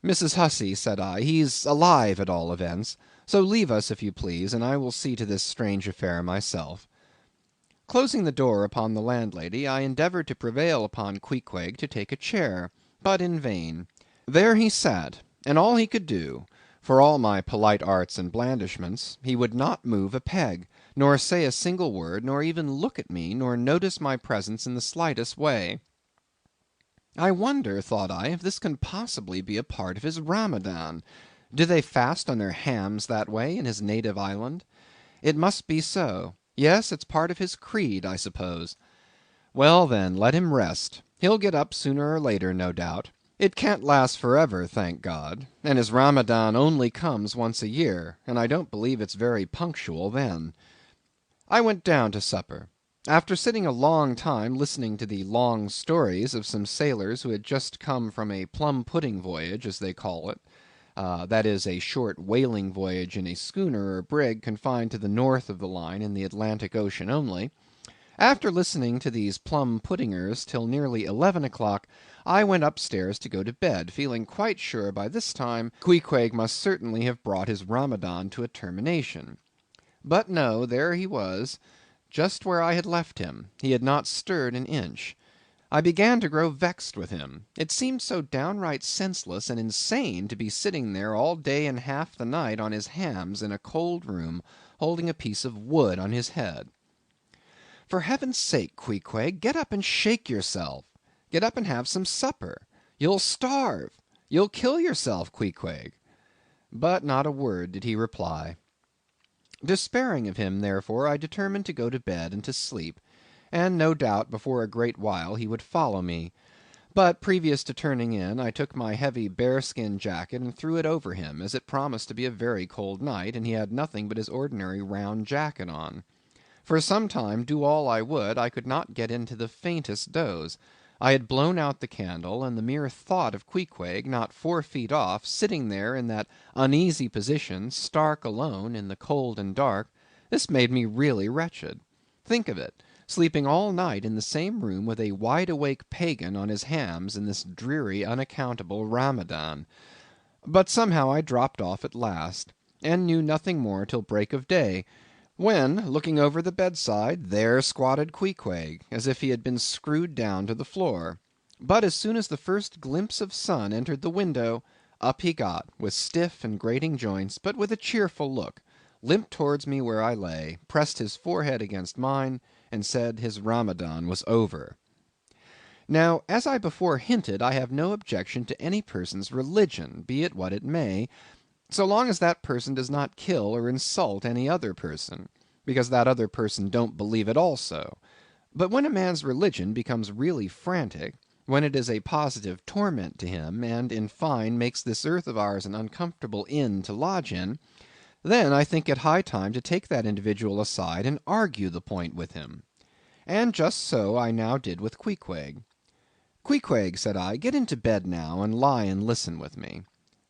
"Mrs. Hussey," said I, "he's alive at all events, so leave us if you please, and I will see to this strange affair myself." Closing the door upon the landlady, I endeavored to prevail upon Queequeg to take a chair, but in vain. There he sat, and all he could do, for all my polite arts and blandishments, he would not move a peg, nor say a single word, nor even look at me, nor notice my presence in the slightest way. I wonder, thought I, if this can possibly be a part of his Ramadan. Do they fast on their hams that way in his native island? It must be so. Yes, it's part of his creed, I suppose. Well, then, let him rest. He'll get up sooner or later, no doubt. It can't last forever, thank God. And his Ramadan only comes once a year, and I don't believe it's very punctual then. I went down to supper. After sitting a long time listening to the long stories of some sailors who had just come from a plum-pudding voyage, as they call it, that is, a short whaling voyage in a schooner or brig confined to the north of the line in the Atlantic Ocean only. After listening to these plum-puddingers till nearly 11 o'clock, I went upstairs to go to bed, feeling quite sure by this time Queequeg must certainly have brought his Ramadan to a termination. But no, there he was, just where I had left him. He had not stirred an inch. I began to grow vexed with him. It seemed so downright senseless and insane to be sitting there all day and half the night on his hams in a cold room, holding a piece of wood on his head. For heaven's sake, Queequeg, get up and shake yourself. Get up and have some supper. You'll starve. You'll kill yourself, Queequeg. But not a word did he reply. Despairing of him, therefore, I determined to go to bed and to sleep, and no doubt before a great while he would follow me. But previous to turning in, I took my heavy bearskin jacket and threw it over him, as it promised to be a very cold night, and he had nothing but his ordinary round jacket on. For some time, do all I would, I could not get into the faintest doze. I had blown out the candle, and the mere thought of Queequeg, not 4 feet off, sitting there in that uneasy position, stark alone, in the cold and dark, this made me really wretched. Think of it, sleeping all night in the same room with a wide-awake pagan on his hams in this dreary, unaccountable Ramadan. But somehow I dropped off at last. and knew nothing more till break of day, when, looking over the bedside, there squatted Queequeg, as if he had been screwed down to the floor. But as soon as the first glimpse of sun entered the window, up he got, with stiff and grating joints, but with a cheerful look, limped towards me where I lay, pressed his forehead against mine, and said his Ramadan was over. Now, as I before hinted, I have no objection to any person's religion, be it what it may, so long as that person does not kill or insult any other person, because that other person don't believe it also. But when a man's religion becomes really frantic, when it is a positive torment to him, and, in fine, makes this earth of ours an uncomfortable inn to lodge in, then I think it high time to take that individual aside and argue the point with him. And just so I now did with Queequeg. Queequeg, said I, get into bed now, and lie and listen with me.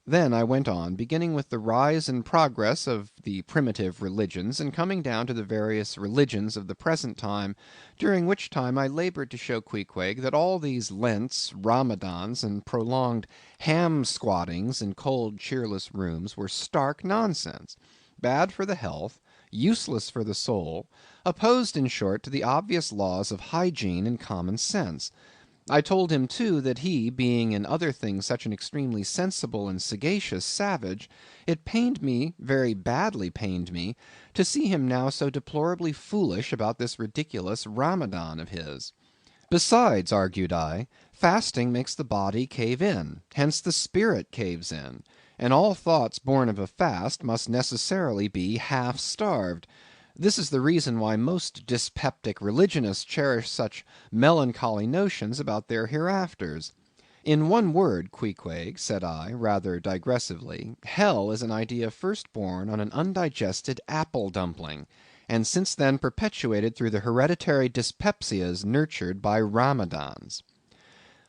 Then I went on, beginning with the rise and progress of the primitive religions, and coming down to the various religions of the present time, during which time I labored to show Queequeg that all these Lents, Ramadans, and prolonged ham-squattings in cold cheerless rooms were stark nonsense, bad for the health, useless for the soul, opposed in short to the obvious laws of hygiene and common sense. I told him, too, that he, being in other things such an extremely sensible and sagacious savage, it pained me, very badly pained me, to see him now so deplorably foolish about this ridiculous Ramadan of his. Besides, argued I, fasting makes the body cave in, hence the spirit caves in, and all thoughts born of a fast must necessarily be half starved. This is the reason why most dyspeptic religionists cherish such melancholy notions about their hereafters. In one word, Queequeg, said I, rather digressively, hell is an idea first born on an undigested apple dumpling, and since then perpetuated through the hereditary dyspepsias nurtured by Ramadans.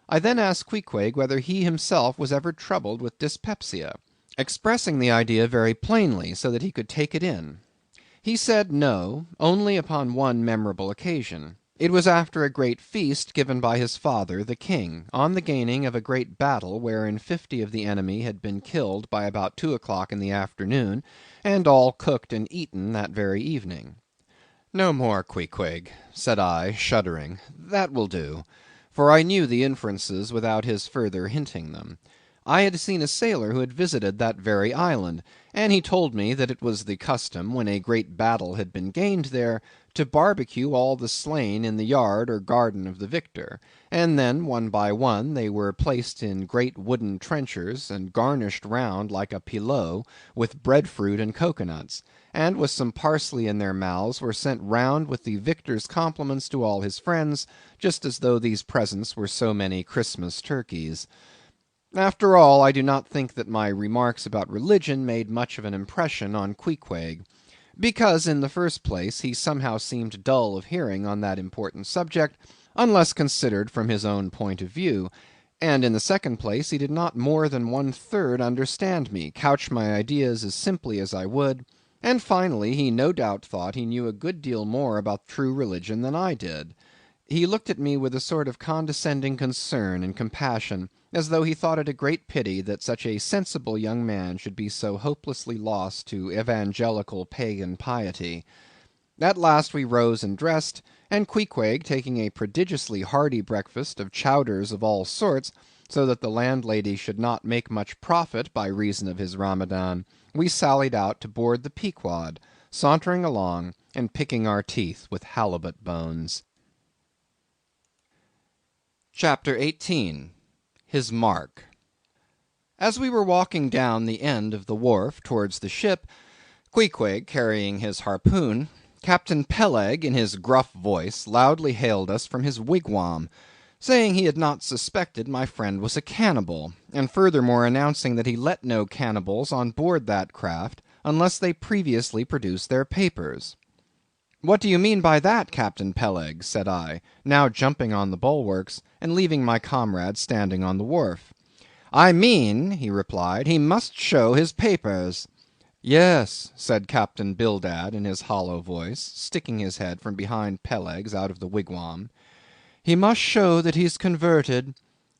I then asked Queequeg whether he himself was ever troubled with dyspepsia, expressing the idea very plainly, so that he could take it in. He said no, only upon one memorable occasion. It was after a great feast given by his father, the king, on the gaining of a great battle wherein 50 of the enemy had been killed by about 2 o'clock in the afternoon, and all cooked and eaten that very evening. No more, Queequeg, said I, shuddering, that will do, for I knew the inferences without his further hinting them. I had seen a sailor who had visited that very island, and he told me that it was the custom, when a great battle had been gained there, to barbecue all the slain in the yard or garden of the victor, and then one by one they were placed in great wooden trenchers, and garnished round like a pilau with breadfruit and cocoanuts, and with some parsley in their mouths were sent round with the victor's compliments to all his friends, just as though these presents were so many Christmas turkeys. After all, I do not think that my remarks about religion made much of an impression on Queequeg, because, in the first place, he somehow seemed dull of hearing on that important subject, unless considered from his own point of view, and in the second place, he did not more than 1/3 understand me, couch my ideas as simply as I would, and finally, he no doubt thought he knew a good deal more about true religion than I did. He looked at me with a sort of condescending concern and compassion, as though he thought it a great pity that such a sensible young man should be so hopelessly lost to evangelical pagan piety. At last we rose and dressed, and Queequeg, taking a prodigiously hearty breakfast of chowders of all sorts, so that the landlady should not make much profit by reason of his Ramadan, we sallied out to board the Pequod, sauntering along and picking our teeth with halibut bones. Chapter 18. His Mark. As we were walking down the end of the wharf towards the ship, Queequeg carrying his harpoon, Captain Peleg in his gruff voice loudly hailed us from his wigwam, saying he had not suspected my friend was a cannibal, and furthermore announcing that he let no cannibals on board that craft unless they previously produced their papers. What do you mean by that, Captain Peleg? said I, now jumping on the bulwarks, and leaving my comrade standing on the wharf. I mean, he replied, he must show his papers. Yes, said Captain Bildad in his hollow voice, sticking his head from behind Peleg's out of the wigwam. He must show that he's converted.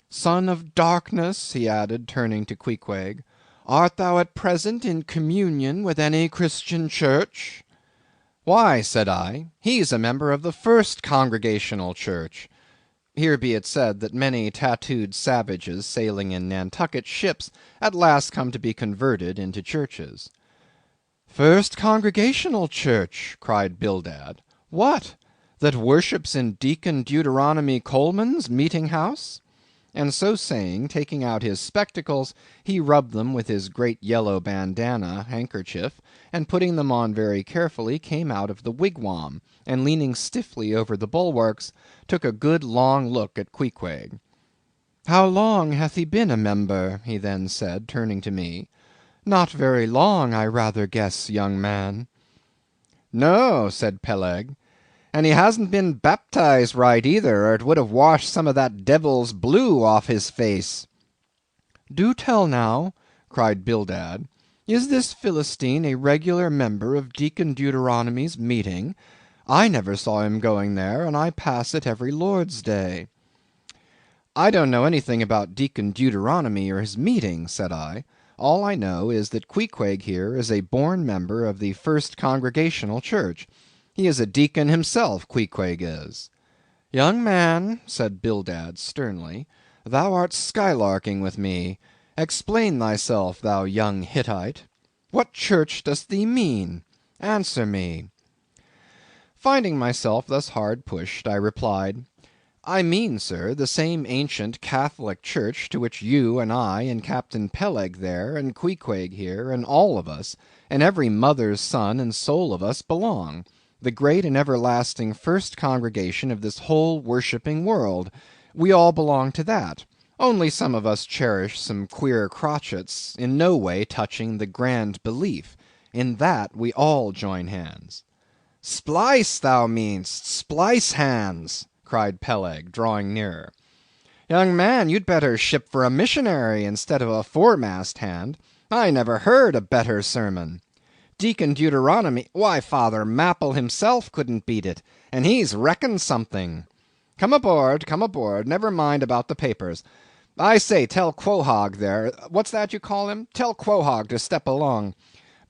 Son of darkness, he added, turning to Queequeg, Art thou at present in communion with any Christian church? Why, said I, he's a member of the First Congregational Church. Here be it said that many tattooed savages sailing in Nantucket ships at last come to be converted into churches. First Congregational Church, cried Bildad. What? That worships in Deacon Deuteronomy Coleman's meeting house? And so saying, taking out his spectacles, he rubbed them with his great yellow bandana handkerchief, and putting them on very carefully, came out of the wigwam, and leaning stiffly over the bulwarks, took a good long look at Queequeg. How long hath he been a member? He then said, turning to me. Not very long, I rather guess, young man. No, said Peleg. And he hasn't been baptized right either, or it would have washed some of that devil's blue off his face. Do tell now, cried Bildad, is this Philistine a regular member of Deacon Deuteronomy's meeting? I never saw him going there, and I pass it every Lord's Day. I don't know anything about Deacon Deuteronomy or his meeting, said I. All I know is that Queequeg here is a born member of the First Congregational Church. He is a deacon himself, Queequeg is. Young man, said Bildad sternly, thou art skylarking with me. Explain thyself, thou young Hittite. What church dost thee mean? Answer me. Finding myself thus hard pushed, I replied, I mean, sir, the same ancient Catholic church to which you and I and Captain Peleg there, and Queequeg here, and all of us, and every mother's son and soul of us belong. The great and everlasting first congregation of this whole worshipping world. We all belong to that. Only some of us cherish some queer crotchets, in no way touching the grand belief. In that we all join hands. Splice, thou meanst, splice hands, cried Peleg, drawing nearer. Young man, you'd better ship for a missionary instead of a foremast hand. I never heard a better sermon. Deacon Deuteronomy, why, Father Mapple himself couldn't beat it, and he's reckoned something. Come aboard, never mind about the papers. I say, tell Quohog there, what's that you call him? Tell Quohog to step along.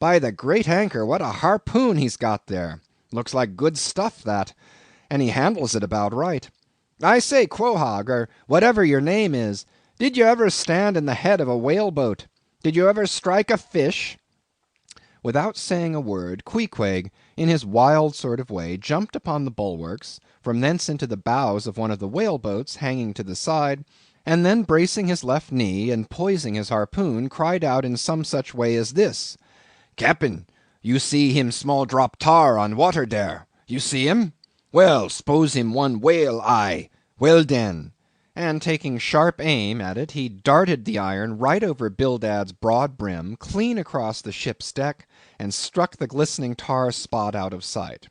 By the great anchor, what a harpoon he's got there. Looks like good stuff, that, and he handles it about right. I say, Quohog, or whatever your name is, did you ever stand in the head of a whaleboat? Did you ever strike a fish? Without saying a word, Queequeg, in his wild sort of way, jumped upon the bulwarks, from thence into the bows of one of the whaleboats hanging to the side, and then bracing his left knee, and poising his harpoon, cried out in some such way as this, Cap'n, you see him small drop tar on water there? You see him? Well, s'pose him one whale eye. Well den. And taking sharp aim at it, he darted the iron right over Bildad's broad brim, clean across the ship's deck, and struck the glistening tar spot out of sight.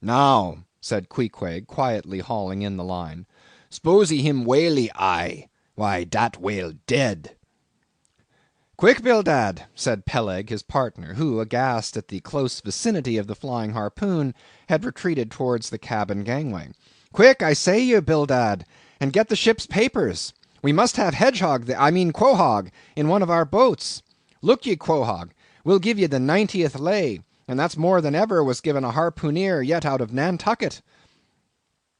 Now, said Queequeg, quietly hauling in the line, s'posey him whaley eye. Why, dat whale dead. Quick, Bildad, said Peleg, his partner, who, aghast at the close vicinity of the flying harpoon, had retreated towards the cabin gangway. Quick, I say you, Bildad, and get the ship's papers. We must have Quohog, in one of our boats. Look ye, Quohog, we'll give ye the 90th lay, and that's more than ever was given a harpooneer yet out of Nantucket.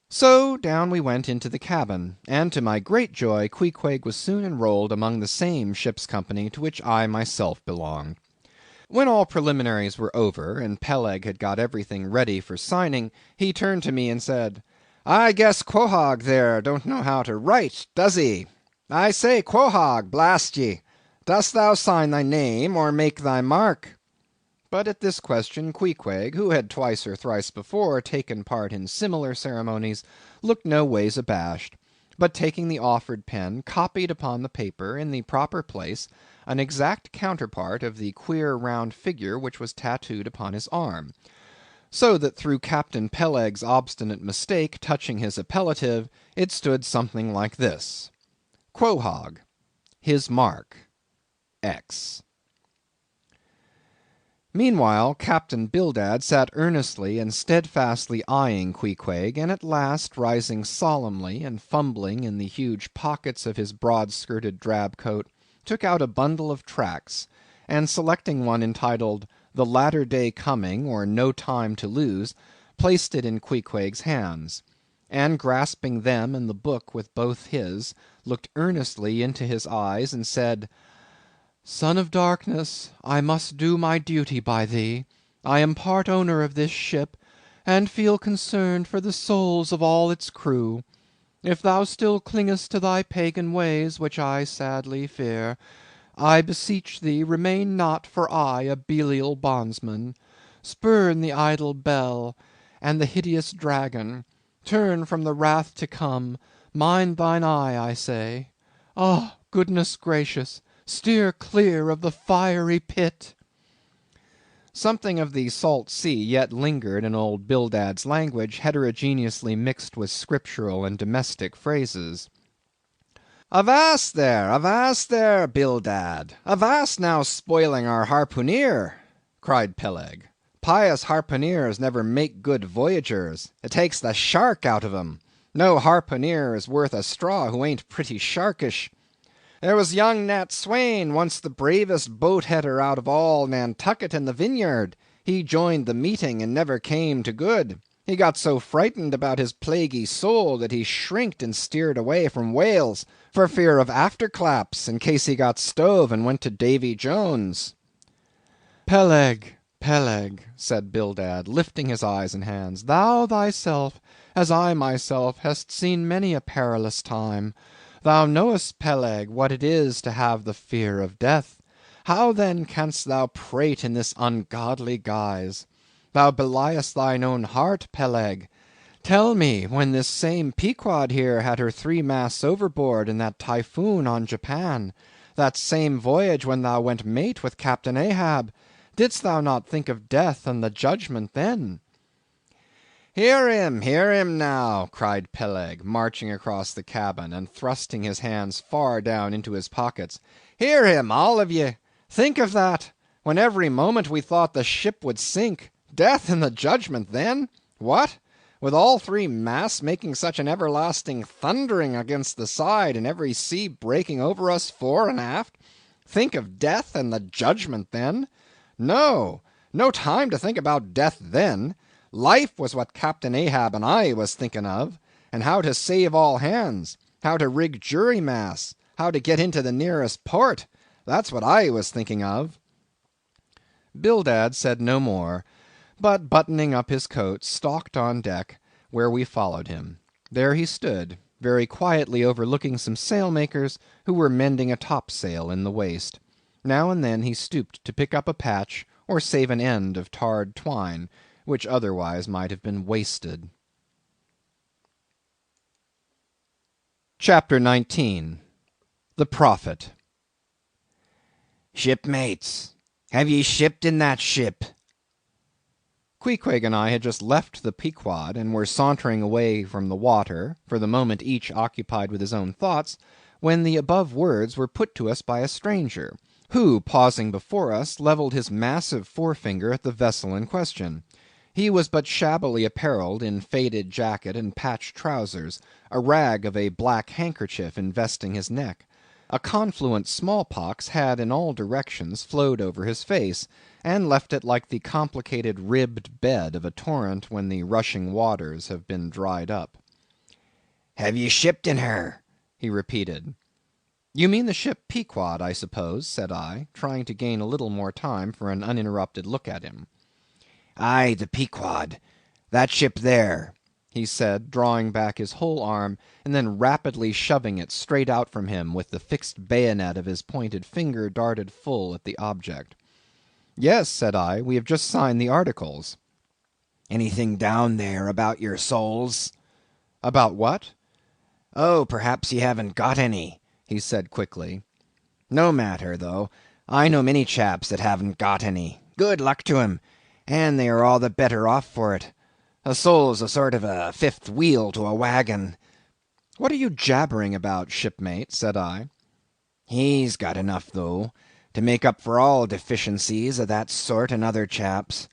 So down we went into the cabin, and to my great joy Queequeg was soon enrolled among the same ship's company to which I myself belonged. When all preliminaries were over, and Peleg had got everything ready for signing, he turned to me and said, I guess Quohog there don't know how to write, does he? I say, Quohog, blast ye, dost thou sign thy name, or make thy mark? But at this question Queequeg, who had twice or thrice before taken part in similar ceremonies, looked no ways abashed, but taking the offered pen, copied upon the paper, in the proper place, an exact counterpart of the queer round figure which was tattooed upon his arm, so that through Captain Peleg's obstinate mistake touching his appellative, it stood something like this: Quohog, his mark, X. Meanwhile, Captain Bildad sat earnestly and steadfastly eyeing Queequeg, and at last, rising solemnly and fumbling in the huge pockets of his broad-skirted drab coat, took out a bundle of tracts, and selecting one entitled The Latter Day Coming, or No Time to Lose, placed it in Queequeg's hands, and grasping them and the book with both his, looked earnestly into his eyes, and said, "Son of darkness, I must do my duty by thee. I am part owner of this ship, and feel concerned for the souls of all its crew. If thou still clingest to thy pagan ways, which I sadly fear, I beseech thee remain not for aye a Belial bondsman. Spurn the idol Bel and the hideous dragon. Turn from the wrath to come. Mind thine eye, I say. Ah, goodness gracious, steer clear of the fiery pit." Something of the salt sea yet lingered in old Bildad's language, heterogeneously mixed with scriptural and domestic phrases. Avast there, Bildad! Avast now spoiling our harpooneer!" cried Peleg. "Pious harpooneers never make good voyagers. It takes the shark out of 'em. No harpooneer is worth a straw who ain't pretty sharkish. There was young Nat Swain, once the bravest boat-header out of all Nantucket in the Vineyard. He joined the meeting and never came to good. He got so frightened about his plaguey soul that he shrinked and steered away from whales, for fear of afterclaps, in case he got stove and went to Davy Jones." "Peleg, Peleg," said Bildad, lifting his eyes and hands, "thou thyself, as I myself, hast seen many a perilous time. Thou knowest, Peleg, what it is to have the fear of death. How then canst thou prate in this ungodly guise? Thou beliest thine own heart, Peleg. Tell me, when this same Pequod here had her 3 masts overboard in that typhoon on Japan, that same voyage when thou went mate with Captain Ahab, didst thou not think of death and the judgment then?" Hear him now," cried Peleg, marching across the cabin, and thrusting his hands far down into his pockets. "Hear him, all of ye! Think of that, when every moment we thought the ship would sink. Death and the judgment then? What? With all 3 masts making such an everlasting thundering against the side, and every sea breaking over us fore and aft? Think of death and the judgment then? No, no time to think about death then. Life was what Captain Ahab and I was thinking of, and how to save all hands, how to rig jury masts, how to get into the nearest port. That's what I was thinking of." Bildad said no more, but buttoning up his coat, stalked on deck, where we followed him. There he stood, very quietly overlooking some sailmakers who were mending a topsail in the waist. Now and then he stooped to pick up a patch, or save an end of tarred twine, which otherwise might have been wasted. Chapter 19. The Prophet. "Shipmates, have ye shipped in that ship?" Queequeg and I had just left the Pequod, and were sauntering away from the water, for the moment each occupied with his own thoughts, when the above words were put to us by a stranger, who, pausing before us, levelled his massive forefinger at the vessel in question. He was but shabbily apparelled in faded jacket and patched trousers, a rag of a black handkerchief investing his neck. A confluent smallpox had in all directions flowed over his face, and left it like the complicated ribbed bed of a torrent when the rushing waters have been dried up. "Have ye shipped in her?" he repeated. "You mean the ship Pequod, I suppose," said I, trying to gain a little more time for an uninterrupted look at him. "Aye, the Pequod. That ship there," he said, drawing back his whole arm, and then rapidly shoving it straight out from him, with the fixed bayonet of his pointed finger darted full at the object. "Yes," said I, "we have just signed the articles." "Anything down there about your souls?" "About what?" "Oh, perhaps ye haven't got any," he said quickly. "No matter, though. I know many chaps that haven't got any. Good luck to 'em, and they are all the better off for it. A soul's a sort of a 5th wheel to a wagon." "What are you jabbering about, shipmate?" said I. "He's got enough, though, to make up for all deficiencies of that sort in other chaps,"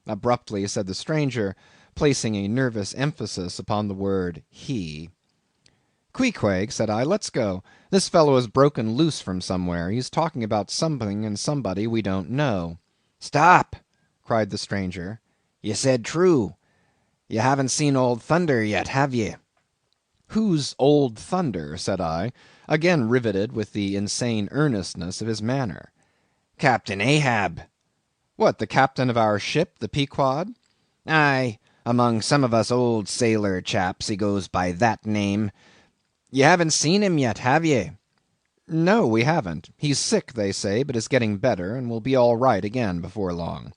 abruptly said the stranger, placing a nervous emphasis upon the word he. Queequeg, said I, let's go. This fellow has broken loose from somewhere. He's talking about something and somebody we don't know. Stop! cried the stranger. You said true. You haven't seen old Thunder yet, have ye? Who's old Thunder? Said I, again riveted with the insane earnestness of his manner. Captain Ahab. What, the captain of our ship, the Pequod? Aye, among some of us old sailor chaps he goes by that name. You haven't seen him yet, have ye? No, we haven't. He's sick, they say, but is getting better, and will be all right again before long.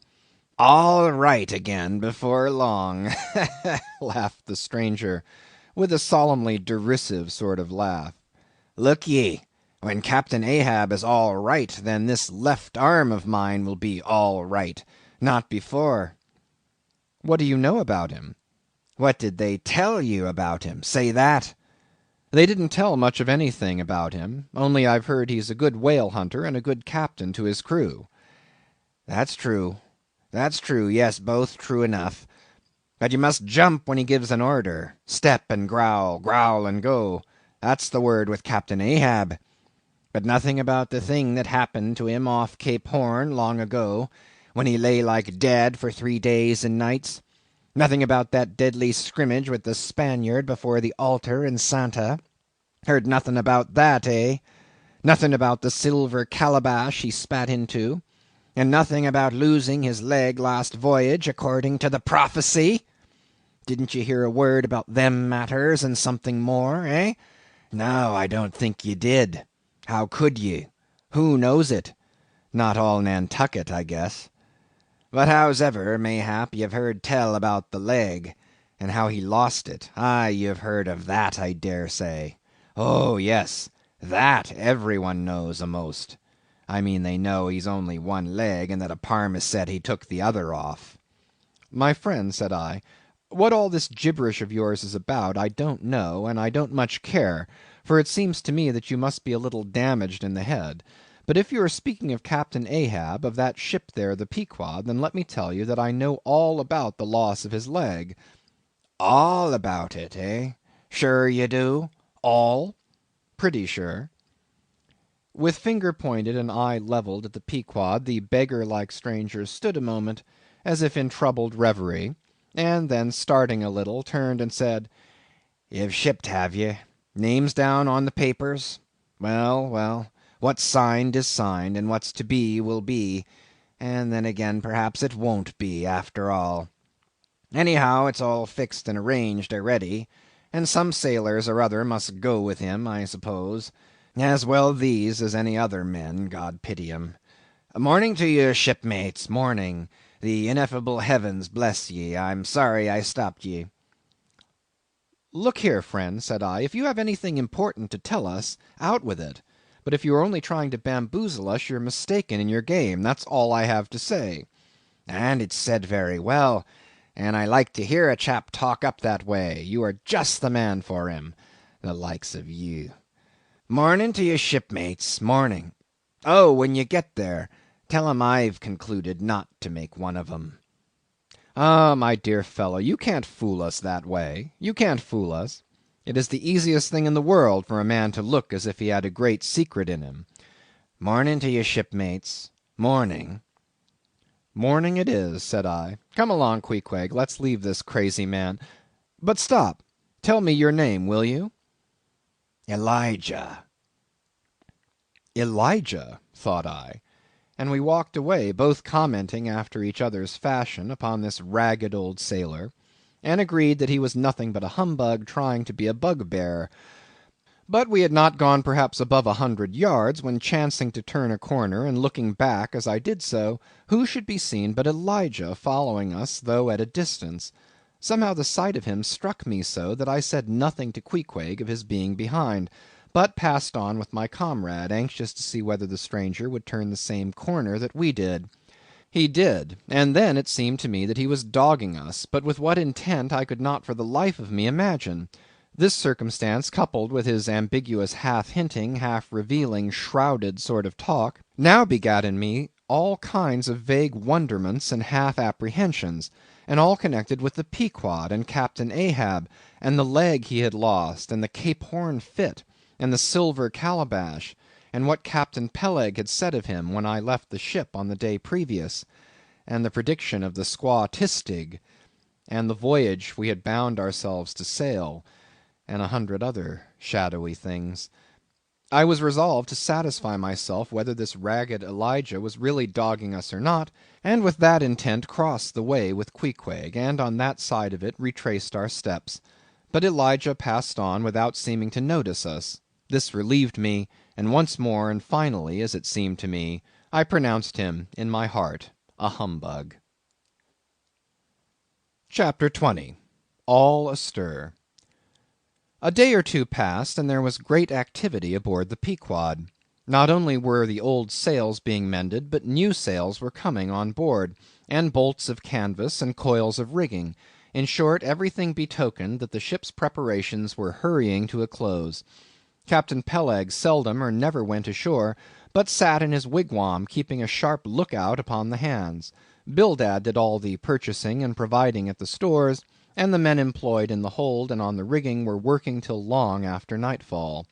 All right again before long, laughed the stranger, with a solemnly derisive sort of laugh. Look ye, when Captain Ahab is all right, then this left arm of mine will be all right, not before. What do you know about him? What did they tell you about him? Say that. They didn't tell much of anything about him, only I've heard he's a good whale hunter and a good captain to his crew. That's true. That's true, yes, both true enough. But you must jump when he gives an order. Step and growl, growl and go. That's the word with Captain Ahab. But nothing about the thing that happened to him off Cape Horn long ago, when he lay like dead for 3 days and nights. Nothing about that deadly scrimmage with the Spaniard before the altar in Santa. Heard nothing about that, eh? Nothing about the silver calabash he spat into, and nothing about losing his leg last voyage according to the prophecy? Didn't you hear a word about them matters and something more, eh? No, I don't think ye did. How could ye? Who knows it? Not all Nantucket, I guess. But howsever, mayhap you've heard tell about the leg, and how he lost it. Aye, you've heard of that, I dare say. Oh, yes, that every one knows a'most. I mean they know he's only one leg, and that a parmaset he took the other off. My friend, said I, what all this gibberish of yours is about, I don't know, and I don't much care, for it seems to me that you must be a little damaged in the head. But if you are speaking of Captain Ahab, of that ship there, the Pequod, then let me tell you that I know all about the loss of his leg. All about it, eh? Sure you do? All? Pretty sure. With finger pointed and eye levelled at the Pequod, the beggar-like stranger stood a moment, as if in troubled reverie, and then starting a little, turned and said, You've shipped, have ye? Names down on the papers? Well, well, what's signed is signed, and what's to be will be, and then again perhaps it won't be after all. Anyhow, it's all fixed and arranged already, and some sailors or other must go with him, I suppose. As well these as any other men, God pity 'em. Morning to ye, shipmates, morning. The ineffable heavens bless ye. I'm sorry I stopped ye. Look here, friend, said I, if you have anything important to tell us, out with it. But if you are only trying to bamboozle us, you're mistaken in your game. That's all I have to say. And it's said very well, and I like to hear a chap talk up that way. You are just the man for him, the likes of you. Morning to you, shipmates, morning. Oh, when you get there, tell 'em I've concluded not to make one of 'em. Ah, my dear fellow, you can't fool us that way. You can't fool us. It is the easiest thing in the world for a man to look as if he had a great secret in him. Morning to you, shipmates. Morning. Morning it is, said I. Come along, Queequeg, let's leave this crazy man. But stop. Tell me your name, will you? Elijah. Elijah, thought I, and we walked away, both commenting after each other's fashion upon this ragged old sailor, and agreed that he was nothing but a humbug trying to be a bugbear. But we had not gone perhaps above 100 yards, when chancing to turn a corner, and looking back as I did so, who should be seen but Elijah following us, though at a distance. Somehow the sight of him struck me so, that I said nothing to Queequeg of his being behind, but passed on with my comrade, anxious to see whether the stranger would turn the same corner that we did. He did, and then it seemed to me that he was dogging us, but with what intent I could not for the life of me imagine. This circumstance, coupled with his ambiguous half-hinting, half-revealing, shrouded sort of talk, now begat in me all kinds of vague wonderments and half apprehensions, and all connected with the Pequod and Captain Ahab, and the leg he had lost, and the Cape Horn fit, and the silver calabash, and what Captain Peleg had said of him when I left the ship on the day previous, and the prediction of the squaw Tistig, and the voyage we had bound ourselves to sail, and 100 other shadowy things. I was resolved to satisfy myself whether this ragged Elijah was really dogging us or not, and with that intent crossed the way with Queequeg, and on that side of it retraced our steps. But Elijah passed on without seeming to notice us. This relieved me, and once more and finally, as it seemed to me, I pronounced him in my heart a humbug. Chapter 20. All Astir. A day or two passed, and there was great activity aboard the Pequod. Not only were the old sails being mended, but new sails were coming on board, and bolts of canvas and coils of rigging. In short, everything betokened that the ship's preparations were hurrying to a close. Captain Peleg seldom or never went ashore, but sat in his wigwam keeping a sharp look-out upon the hands. Bildad did all the purchasing and providing at the stores, and the men employed in the hold and on the rigging were working till long after nightfall.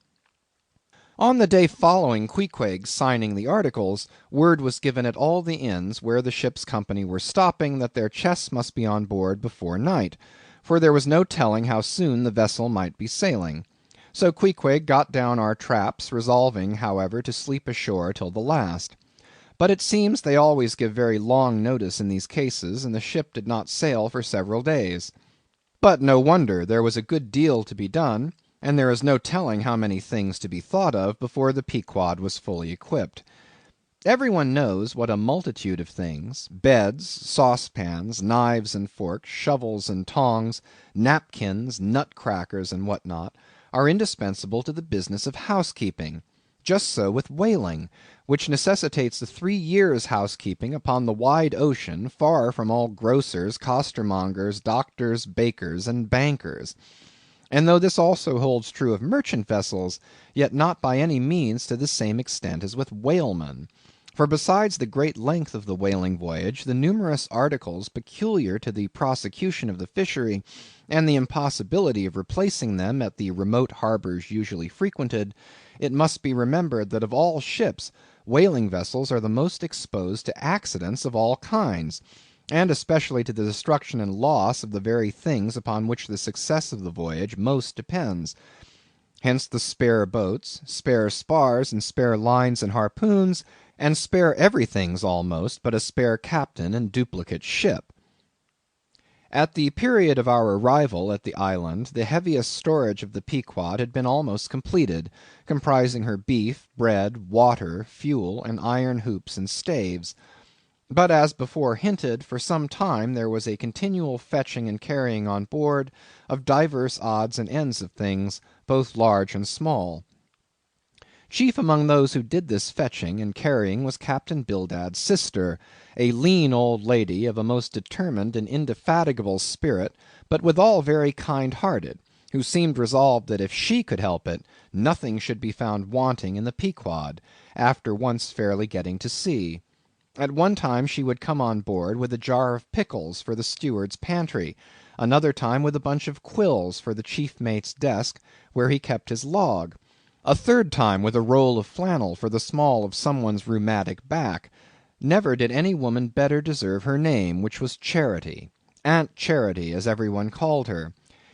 On the day following Queequeg's signing the articles, word was given at all the inns where the ship's company were stopping that their chests must be on board before night, for there was no telling how soon the vessel might be sailing. So Queequeg got down our traps, resolving, however, to sleep ashore till the last. But it seems they always give very long notice in these cases, and the ship did not sail for several days. But no wonder, there was a good deal to be done, and there is no telling how many things to be thought of before the Pequod was fully equipped. Every one knows what a multitude of things, beds, saucepans, knives and forks, shovels and tongs, napkins, nut-crackers, and what not, are indispensable to the business of housekeeping. Just so with whaling, which necessitates a 3 years' housekeeping upon the wide ocean, far from all grocers, costermongers, doctors, bakers, and bankers. And though this also holds true of merchant vessels, yet not by any means to the same extent as with whalemen. For besides the great length of the whaling voyage, the numerous articles peculiar to the prosecution of the fishery, and the impossibility of replacing them at the remote harbors usually frequented, it must be remembered that of all ships, whaling vessels are the most exposed to accidents of all kinds, and especially to the destruction and loss of the very things upon which the success of the voyage most depends. Hence the spare boats, spare spars, and spare lines and harpoons, and spare everythings almost but a spare captain and duplicate ship. At the period of our arrival at the island, the heaviest storage of the Pequod had been almost completed, comprising her beef, bread, water, fuel, and iron hoops and staves. But as before hinted, for some time there was a continual fetching and carrying on board of divers odds and ends of things, both large and small. Chief among those who did this fetching and carrying was Captain Bildad's sister, a lean old lady of a most determined and indefatigable spirit, but withal very kind-hearted, who seemed resolved that if she could help it, nothing should be found wanting in the Pequod, after once fairly getting to sea. At one time she would come on board with a jar of pickles for the steward's pantry, another time with a bunch of quills for the chief mate's desk, where he kept his log, a third time with a roll of flannel for the small of some one's rheumatic back. Never did any woman better deserve her name, which was Charity, Aunt Charity, as every one called her.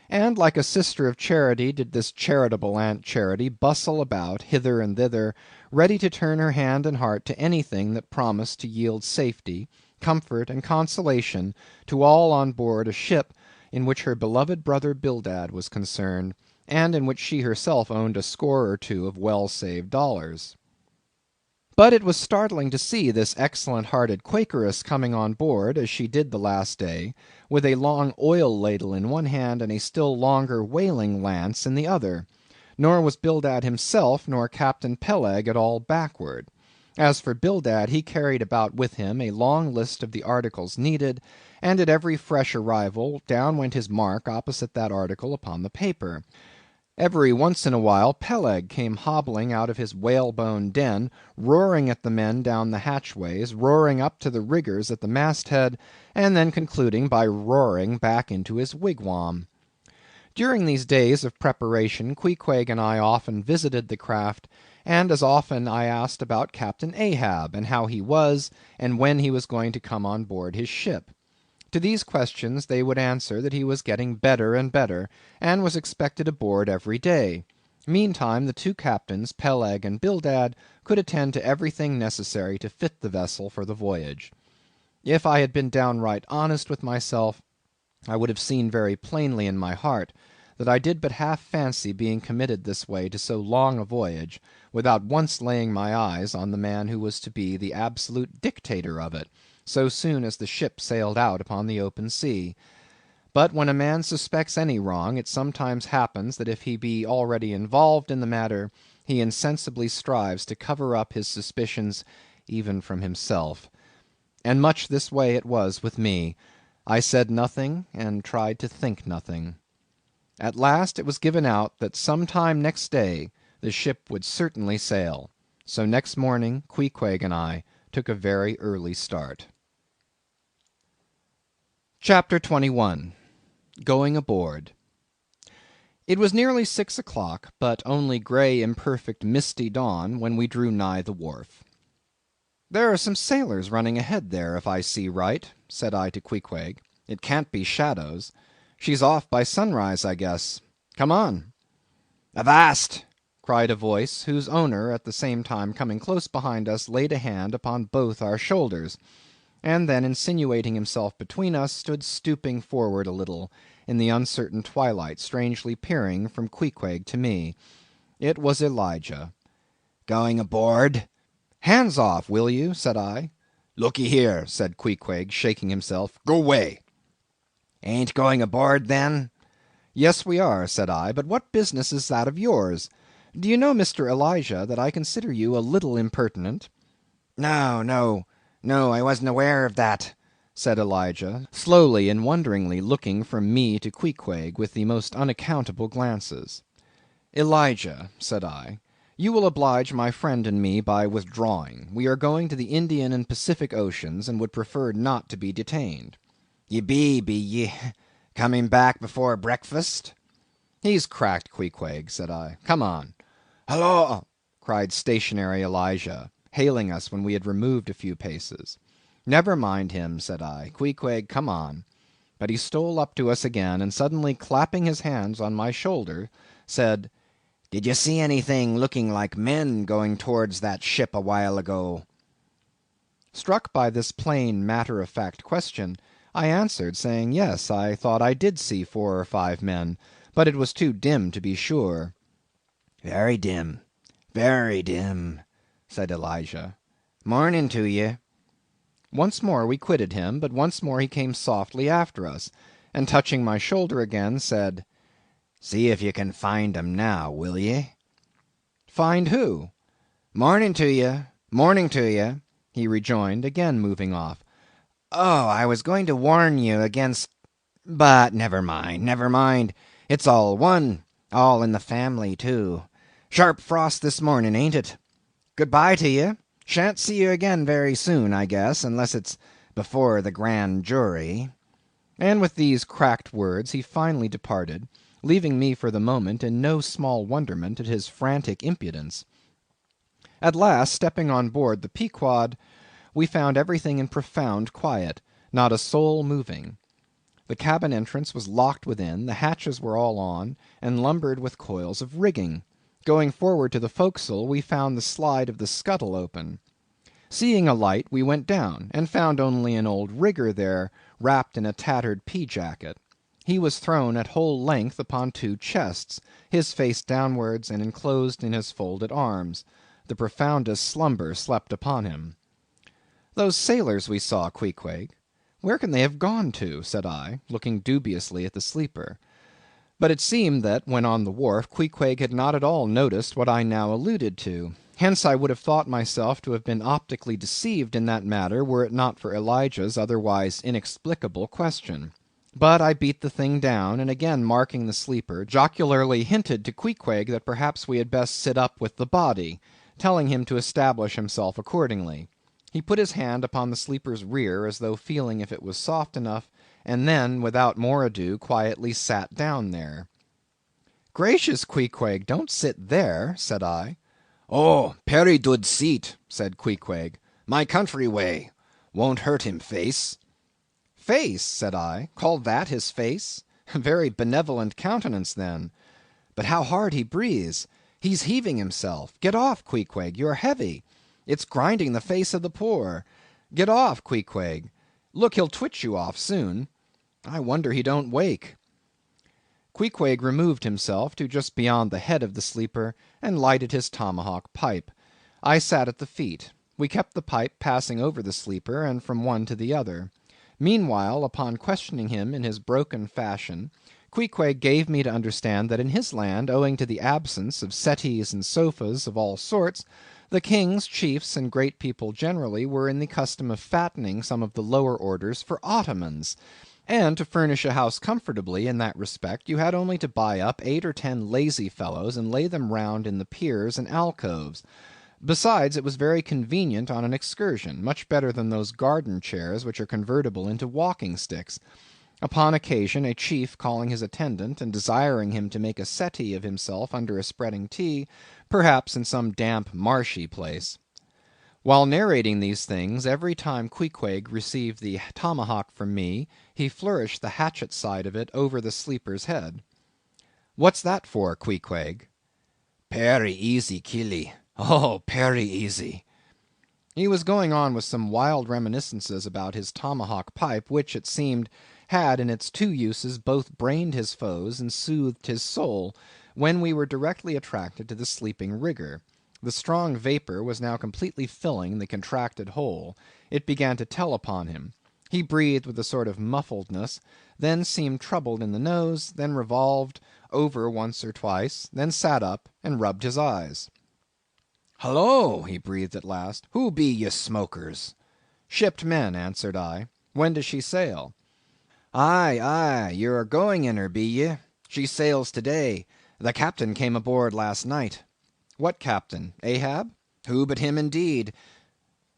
And like a sister of charity did this charitable Aunt Charity bustle about hither and thither, ready to turn her hand and heart to anything that promised to yield safety, comfort, and consolation to all on board a ship in which her beloved brother Bildad was concerned, and in which she herself owned a score or two of well-saved dollars. But it was startling to see this excellent-hearted Quakeress coming on board, as she did the last day, with a long oil ladle in one hand and a still longer whaling lance in the other. Nor was Bildad himself nor Captain Peleg at all backward. As for Bildad, he carried about with him a long list of the articles needed, and at every fresh arrival down went his mark opposite that article upon the paper. Every once in a while Peleg came hobbling out of his whalebone den, roaring at the men down the hatchways, roaring up to the riggers at the masthead, and then concluding by roaring back into his wigwam. During these days of preparation, Queequeg and I often visited the craft, and as often I asked about Captain Ahab, and how he was, and when he was going to come on board his ship. To these questions they would answer that he was getting better and better, and was expected aboard every day. Meantime the two captains, Peleg and Bildad, could attend to everything necessary to fit the vessel for the voyage. If I had been downright honest with myself, I would have seen very plainly in my heart that I did but half fancy being committed this way to so long a voyage, without once laying my eyes on the man who was to be the absolute dictator of it, so soon as the ship sailed out upon the open sea. But when a man suspects any wrong, it sometimes happens that if he be already involved in the matter, he insensibly strives to cover up his suspicions even from himself. And much this way it was with me. I said nothing, and tried to think nothing. At last it was given out that some time next day the ship would certainly sail. So next morning Queequeg and I took a very early start. Chapter 21. Going Aboard. It was nearly 6 o'clock, but only grey imperfect misty dawn, when we drew nigh the wharf. "There are some sailors running ahead there, if I see right," said I to Queequeg. "It can't be shadows. She's off by sunrise, I guess. Come on." "Avast!" cried a voice, whose owner at the same time coming close behind us laid a hand upon both our shoulders, and then insinuating himself between us, stood stooping forward a little in the uncertain twilight, strangely peering from Queequeg to me. It was Elijah. "Going aboard?" "Hands off, will you?" said I. "Lookee here," said Queequeg, shaking himself. "Go way." "Ain't going aboard, then?" "Yes, we are," said I, "but what business is that of yours? Do you know, Mr. Elijah, that I consider you a little impertinent?" No, I wasn't aware of that," said Elijah, slowly and wonderingly looking from me to Queequeg with the most unaccountable glances. "Elijah," said I, "you will oblige my friend and me by withdrawing. We are going to the Indian and Pacific Oceans, and would prefer not to be detained." "Ye be ye? Coming back before breakfast?" "He's cracked, Queequeg," said I. "Come on." "Halloa!" cried stationary Elijah, hailing us when we had removed a few paces. "Never mind him," said I. "Queequeg, come on." But he stole up to us again, and suddenly clapping his hands on my shoulder, said, "Did you see anything looking like men going towards that ship a while ago?" Struck by this plain matter-of-fact question, I answered, saying yes, I thought I did see 4 or 5 men, but it was too dim to be sure. "Very dim, very dim," said Elijah. "Morning to ye." Once more we quitted him, but once more he came softly after us, and touching my shoulder again, said, "See if ye can find 'em now, will ye?" "Find who?" "Morning to ye," he rejoined, again moving off. "Oh, I was going to warn you against—but never mind, it's all one, all in the family too. Sharp frost this morning, ain't it? Good bye to ye. Shan't see you again very soon, I guess, unless it's before the grand jury." And with these cracked words he finally departed, leaving me for the moment in no small wonderment at his frantic impudence. At last, stepping on board the Pequod, we found everything in profound quiet, not a soul moving. The cabin entrance was locked within, the hatches were all on, and lumbered with coils of rigging. Going forward to the forecastle, we found the slide of the scuttle open. Seeing a light, we went down, and found only an old rigger there, wrapped in a tattered pea-jacket. He was thrown at whole length upon 2 chests, his face downwards, and enclosed in his folded arms. The profoundest slumber slept upon him. "Those sailors we saw, Queequeg, where can they have gone to?" said I, looking dubiously at the sleeper. But it seemed that, when on the wharf, Queequeg had not at all noticed what I now alluded to. Hence I would have thought myself to have been optically deceived in that matter, were it not for Elijah's otherwise inexplicable question. But I beat the thing down, and again marking the sleeper, jocularly hinted to Queequeg that perhaps we had best sit up with the body, telling him to establish himself accordingly. He put his hand upon the sleeper's rear, as though feeling if it was soft enough, and then, without more ado, quietly sat down there. "Gracious, Queequeg, don't sit there," said I. "Oh, perry dood seat," said Queequeg. "My country way. Won't hurt him face." "Face," said I, "call that his face? A very benevolent countenance, then. But how hard he breathes! He's heaving himself. Get off, Queequeg, you are heavy. It's grinding the face of the poor. Get off, Queequeg. Look, he'll twitch you off soon. I wonder he don't wake." Queequeg removed himself to just beyond the head of the sleeper, and lighted his tomahawk pipe. I sat at the feet. We kept the pipe passing over the sleeper, and from one to the other. Meanwhile, upon questioning him in his broken fashion, Queequeg gave me to understand that in his land, owing to the absence of settees and sofas of all sorts, the kings, chiefs, and great people generally were in the custom of fattening some of the lower orders for ottomans; and to furnish a house comfortably in that respect, you had only to buy up 8 or 10 lazy fellows and lay them round in the piers and alcoves. Besides, it was very convenient on an excursion, much better than those garden chairs which are convertible into walking sticks. Upon occasion, a chief calling his attendant, and desiring him to make a settee of himself under a spreading tea, perhaps in some damp marshy place. While narrating these things, every time Queequeg received the tomahawk from me, he flourished the hatchet side of it over the sleeper's head. "What's that for, Queequeg?" "Perry easy, killy. Oh, perry easy." He was going on with some wild reminiscences about his tomahawk pipe, which, it seemed, had in its two uses both brained his foes and soothed his soul, when we were directly attracted to the sleeping rigger. The strong vapor was now completely filling the contracted hole. It began to tell upon him. He breathed with a sort of muffledness, then seemed troubled in the nose, then revolved over once or twice, then sat up and rubbed his eyes. "Hallo!" he breathed at last. "Who be ye smokers?" "Shipped men," answered I. "When does she sail?" "Aye, aye, ye are going in her, be ye? She sails to day. The captain came aboard last night." "What captain? Ahab?" "Who but him indeed."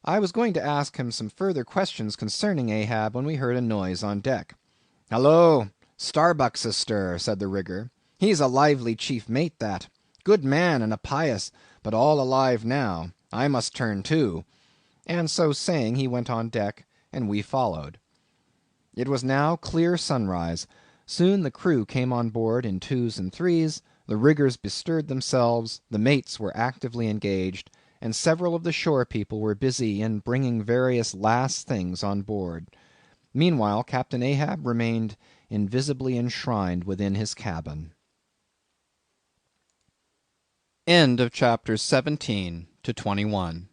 I was going to ask him some further questions concerning Ahab, when we heard a noise on deck. "Hallo! Starbuck's astir," said the rigger. "He's a lively chief mate, that. Good man and a pious, but all alive now. I must turn to." And so saying, he went on deck, and we followed. It was now clear sunrise. Soon the crew came on board in twos and threes, the riggers bestirred themselves, the mates were actively engaged, and several of the shore people were busy in bringing various last things on board. Meanwhile Captain Ahab remained invisibly enshrined within his cabin. End of chapter 17 to 21.